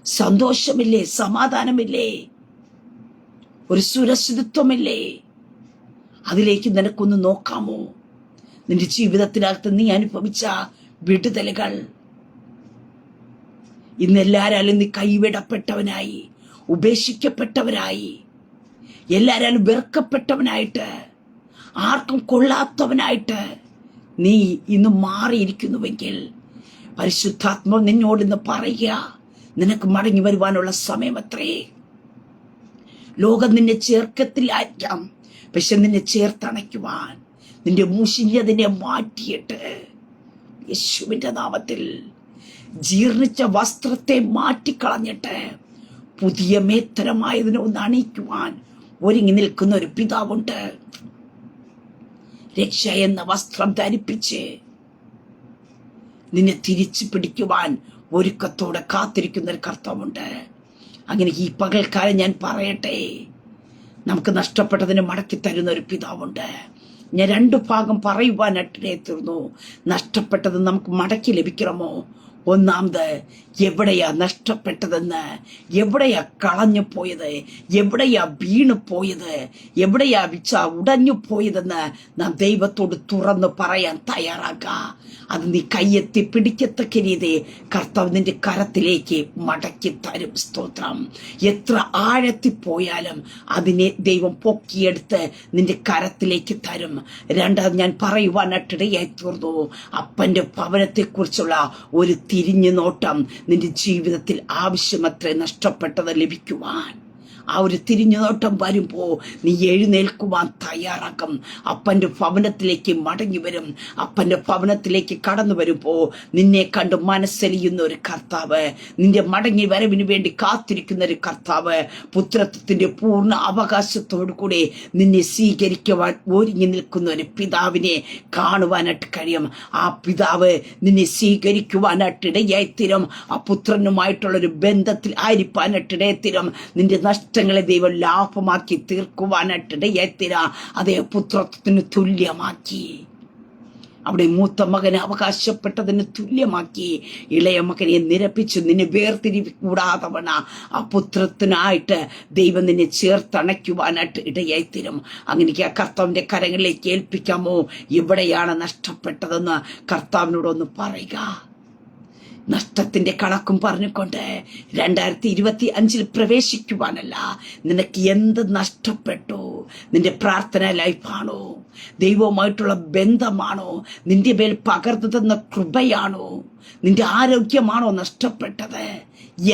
സന്തോഷമില്ലേ? സമാധാനമില്ലേ? ഒരു സുരക്ഷിതത്വമില്ലേ? അതിലേക്ക് നിനക്കൊന്ന് നോക്കാമോ? നിന്റെ ജീവിതത്തിനകത്ത് നീ അനുഭവിച്ച വിടുതലുകൾ, ഇന്ന് എല്ലാരാലും നീ കൈവിടപ്പെട്ടവനായി, ഉപേക്ഷിക്കപ്പെട്ടവരായി, എല്ലാരാലും വെറുക്കപ്പെട്ടവനായിട്ട്, ആർക്കും കൊള്ളാത്തവനായിട്ട് നീ ഇന്ന് മാറിയിരിക്കുന്നുവെങ്കിൽ പരിശുദ്ധാത്മാവ് നിന്നോട് ഇന്ന് പറയുക, നിനക്ക് മടങ്ങി വരുവാനുള്ള സമയമത്രേ. ലോകം നിന്നെ ചേർക്കത്തിലായിരിക്കാം, പക്ഷെ നിന്നെ ചേർത്തണയ്ക്കുവാൻ നിന്റെ മൂശിഞ്ഞതിനെ മാറ്റിയിട്ട് യേശുവിന്റെ നാമത്തിൽ ജീർണിച്ച വസ്ത്രത്തെ മാറ്റിക്കളഞ്ഞിട്ട് പുതിയ മേത്തരമായതിനെ ഒന്ന് അണിയിക്കുവാൻ ഒരുങ്ങി നിൽക്കുന്ന ഒരു പിതാവുണ്ട്. രക്ഷ എന്ന വസ്ത്രം ധരിപ്പിച്ച് നിന്നെ തിരിച്ചു പിടിക്കുവാൻ ഒരുക്കത്തോടെ കാത്തിരിക്കുന്ന ഒരു കർത്താവുണ്ട്. അങ്ങനെ ഈ പകൽക്കാലം ഞാൻ പറയട്ടെ, നമുക്ക് നഷ്ടപ്പെട്ടതിന് മടക്കി തരുന്ന ഒരു പിതാവുണ്ട്. ഞാൻ 2 ഭാഗം പറയുവാനായിട്ടിടേ തീർന്നു. നഷ്ടപ്പെട്ടത് നമുക്ക് മടക്കി ലഭിക്കണമോ? ഒന്നാമത്, എവിടെയാ നഷ്ടപ്പെട്ടതെന്ന്, എവിടെയാ കളഞ്ഞു പോയത്, എവിടെയാ വീണു പോയത്, എവിടെയാ ഉടഞ്ഞു പോയതെന്ന് നാം ദൈവത്തോട് തുറന്നു പറയാൻ തയ്യാറാക്കുക. അത് നീ കയ്യെത്തി പിടിക്കത്തക്ക രീതി കർത്താവ് നിന്റെ കരത്തിലേക്ക് മടക്കി തരും. സ്തോത്രം. എത്ര ആഴത്തിൽ പോയാലും അതിനെ ദൈവം പൊക്കിയെടുത്ത് നിന്റെ കരത്തിലേക്ക് തരും. രണ്ടാമത് ഞാൻ പറയുവാനായിട്ടിടയായി തീർന്നു, അപ്പന്റെ ഭവനത്തെക്കുറിച്ചുള്ള ഒരു തിരിഞ്ഞു നോട്ടം നിന്റെ ജീവിതത്തിൽ ആവശ്യമത്രേ നഷ്ടപ്പെട്ടത് ലഭിക്കുവാൻ. ആ ഒരു തിരിഞ്ഞു നോട്ടം വരുമ്പോ നീ എഴുന്നേൽക്കുവാൻ തയ്യാറാക്കും. അപ്പന്റെ ഭവനത്തിലേക്ക് മടങ്ങി വരും. അപ്പന്റെ ഭവനത്തിലേക്ക് കടന്നു വരുമ്പോ നിന്നെ കണ്ട് മനസ്സലിയുന്ന ഒരു കർത്താവ്, നിന്റെ മടങ്ങി വരവിന് വേണ്ടി കാത്തിരിക്കുന്ന ഒരു കർത്താവ്, പുത്രത്വത്തിന്റെ പൂർണ്ണ അവകാശത്തോടു കൂടി നിന്നെ സ്വീകരിക്കുവാൻ ഒരുങ്ങി നിൽക്കുന്ന ഒരു പിതാവിനെ കാണുവാനായിട്ട് കഴിയും. ആ പിതാവ് നിന്നെ സ്വീകരിക്കുവാനായിട്ട് ഇടയായിത്തീരും. ആ പുത്രനുമായിട്ടുള്ളൊരു ബന്ധത്തിൽ ആയിരിക്കാനായിട്ടിടയത്തീരും. നിന്റെ നഷ്ടങ്ങളെ ദൈവം ലാഭമാക്കി തീർക്കുവാനായിട്ടിടയത്തീരാ. അതേ പുത്രത്വത്തിന് തുല്യമാക്കി, അവിടെ മൂത്ത മകനെ അവകാശപ്പെട്ടതിന് തുല്യമാക്കി ഇളയ മകനെ നിരപ്പിച്ചു നിന്നെ വേർതിരികൂടാതവണ ആ പുത്രത്തിനായിട്ട് ദൈവം നിന്നെ ചേർത്തണയ്ക്കുവാനായിട്ട് ഇടയായിത്തീരും. അങ്ങനെ ആ കർത്താവിന്റെ കരങ്ങളിലേക്ക് ഏൽപ്പിക്കാമോ? എവിടെയാണ് നഷ്ടപ്പെട്ടതെന്ന് കർത്താവിനോടൊന്ന് പറയുക. നഷ്ടത്തിന്റെ കണക്കും പറഞ്ഞുകൊണ്ട് 2025 പ്രവേശിക്കുവാനല്ല, നിനക്ക് എന്ത് നഷ്ടപ്പെട്ടു? നിന്റെ പ്രാർത്ഥന ലൈഫാണോ? ദൈവവുമായിട്ടുള്ള ബന്ധമാണോ? നിന്റെ മേൽ പകർന്നു തന്ന കൃപയാണോ? നിന്റെ ആരോഗ്യമാണോ നഷ്ടപ്പെട്ടത്?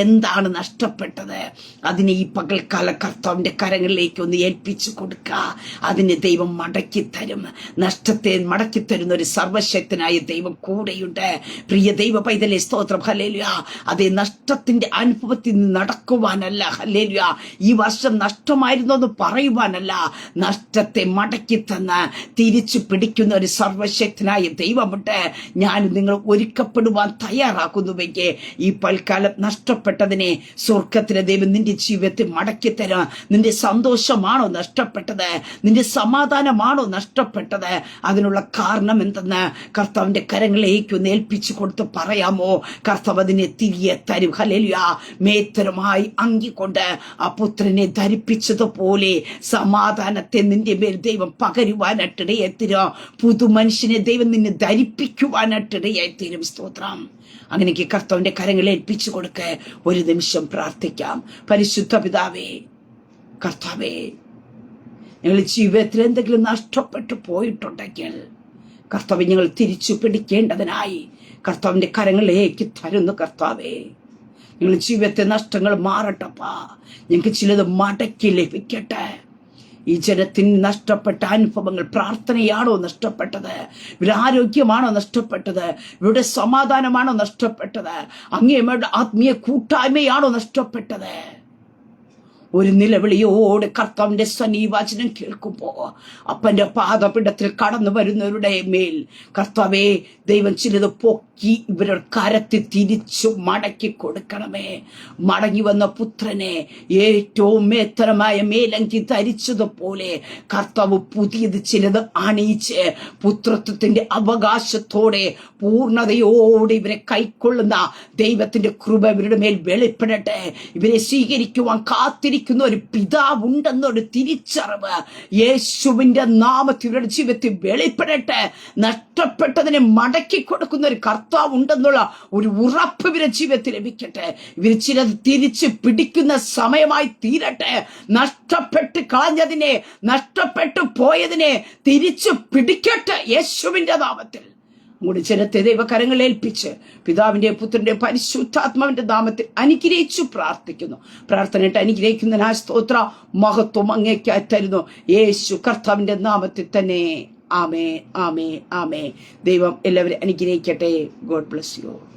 എന്താണ് നഷ്ടപ്പെട്ടത്? അതിനെ ഈ പകൽക്കാല കർത്താവിന്റെ കരങ്ങളിലേക്ക് ഒന്ന് ഏൽപ്പിച്ചു കൊടുക്കുക. അതിനെ ദൈവം മടക്കി തരും. നഷ്ടത്തെ മടക്കി തരുന്ന ഒരു സർവശക്തനായ ദൈവം കൂടെയുണ്ട്. പ്രിയ ദൈവ പൈതലേ, സ്തോത്രം. ഹല്ലേലൂയ. അതേ നഷ്ടത്തിന്റെ അനുഭവത്തിൽ നിന്ന് നടക്കുവാനല്ല, ഹല്ലേലൂയ, ഈ വർഷം നഷ്ടമായിരുന്നു എന്ന് പറയുവാനല്ല, നഷ്ടത്തെ മടക്കി തന്ന് തിരിച്ചു പിടിക്കുന്ന ഒരു സർവശക്തനായ ദൈവമുണ്ട്. ഞാൻ നിങ്ങൾ ഒരുക്കപ്പെടുവാൻ തയ്യാറാക്കുന്നുവെങ്കിൽ ഈ പൽക്കാലം നഷ്ടപ്പെട്ടതിനെ സ്വർഗത്തിലെ ദൈവം നിന്റെ ജീവിതത്തിൽ മടക്കി തരാം. നിന്റെ സന്തോഷമാണോ നഷ്ടപ്പെട്ടത്? നിന്റെ സമാധാനമാണോ നഷ്ടപ്പെട്ടത്? അതിനുള്ള കാരണം എന്തെന്ന് കർത്താവിന്റെ കരങ്ങളിലേക്ക് ഒന്ന് ഏൽപ്പിച്ചു കൊടുത്ത് പറയാമോ? കർത്താവ് അതിനെ തിരികെ തരും. ഹല്ലേലൂയ. മേത്തരമായി അങ്കിക്കൊണ്ട് ആ പുത്രനെ ധരിപ്പിച്ചതുപോലെ സമാധാനത്തെ നിന്റെ മേൽ ദൈവം പകരുവാനായിട്ടിടയെത്തിരും. പുതു മനുഷ്യനെ ദൈവം നിന്നെ ധരിപ്പിക്കുവാനായിട്ടിടയെത്തിരും. സ്തോത്രം. അങ്ങനെ കർത്താവിന്റെ കരങ്ങളെ ഏൽപ്പിച്ചു കൊടുക്ക. ഒരു നിമിഷം പ്രാർത്ഥിക്കാം. പരിശുദ്ധ പിതാവേ, കർത്താവേ, ഞങ്ങൾ ജീവിതത്തിൽ എന്തെങ്കിലും നഷ്ടപ്പെട്ടു പോയിട്ടുണ്ടെങ്കിൽ കർത്താവെ ഞങ്ങൾ തിരിച്ചു പിടിക്കേണ്ടതിനായി കർത്താവിന്റെ കരങ്ങളിലേക്ക് തരുന്നു. കർത്താവേ, ഞങ്ങൾ ജീവിതത്തെ നഷ്ടങ്ങൾ മാറട്ടപ്പാ. ഞങ്ങൾക്ക് ചിലത് മടക്കി ലഭിക്കട്ടെ. ഈ ജനത്തിന് നഷ്ടപ്പെട്ട അനുഭവങ്ങൾ, പ്രാർത്ഥനയാണോ നഷ്ടപ്പെട്ടത്? ഇവരുടെ ആരോഗ്യമാണോ നഷ്ടപ്പെട്ടത്? ഇവരുടെ സമാധാനമാണോ നഷ്ടപ്പെട്ടത്? അങ്ങയുടെ ആത്മീയ കൂട്ടായ്മയാണോ നഷ്ടപ്പെട്ടത്? ഒരു നിലവിളിയോട് കർത്താവിന്റെ സന്നിവാചനം കേൾക്കുമ്പോ അപ്പന്റെ പാദപീഠത്തിൽ കടന്നു വരുന്നവരുടെ മേൽ കർത്താവേ ദൈവം ചിലത് പൊക്കി ഇവരുടെ കരത്തിൽ തിരിച്ചു മടക്കി കൊടുക്കണമേ. മടങ്ങി വന്ന പുത്രനെ ഏറ്റവും മേത്തരമായ മേലങ്കി ധരിച്ചതുപോലെ കർത്താവ് പുതിയത് ചിലത് അണിയിച്ച് പുത്രത്വത്തിന്റെ അവകാശത്തോടെ പൂർണ്ണതയോടെ ഇവരെ കൈക്കൊള്ളുന്ന ദൈവത്തിന്റെ കൃപ ഇവരുടെ മേൽ വെളിപ്പെടട്ടെ. ഇവരെ സ്വീകരിക്കുവാൻ കാത്തിരിക്കുന്ന ഒരു പിതാവുണ്ടെന്നൊരു തിരിച്ചറിവ് യേശുവിന്റെ നാമത്തിൽ ഇവരുടെ ജീവിതത്തിൽ വെളിപ്പെടട്ടെ. നഷ്ടപ്പെട്ടതിനെ മടക്കി കൊടുക്കുന്ന ഒരു കർത്താവ് ഉണ്ടെന്നുള്ള ഒരു ഉറപ്പ് ഇവരുടെ ജീവിതത്തിൽ ലഭിക്കട്ടെ. ഇവർ ചിലത് തിരിച്ച് പിടിക്കുന്ന സമയമായി തീരട്ടെ. നഷ്ടപ്പെട്ട് കളഞ്ഞതിനെ, നഷ്ടപ്പെട്ടു പോയതിനെ തിരിച്ചു പിടിക്കട്ടെ യേശുവിന്റെ നാമത്തിൽ. അങ്ങോട്ട് ജനത്തെ ദൈവകരങ്ങളിൽ ഏൽപ്പിച്ച് പിതാവിന്റെ പുത്രന്റെ പരിശുദ്ധാത്മാവിന്റെ നാമത്തിൽ അനുഗ്രഹിച്ചു പ്രാർത്ഥിക്കുന്നു. പ്രാർത്ഥനയിട്ട് അനുഗ്രഹിക്കുന്ന സ്തോത്ര മഹത്വം അങ്ങേക്കായി തരുന്നു യേശു കർത്താവിന്റെ നാമത്തിൽ തന്നെ. ആമേ ആമേ ആമേ. ദൈവം എല്ലാവരും അനുഗ്രഹിക്കട്ടെ. God bless you.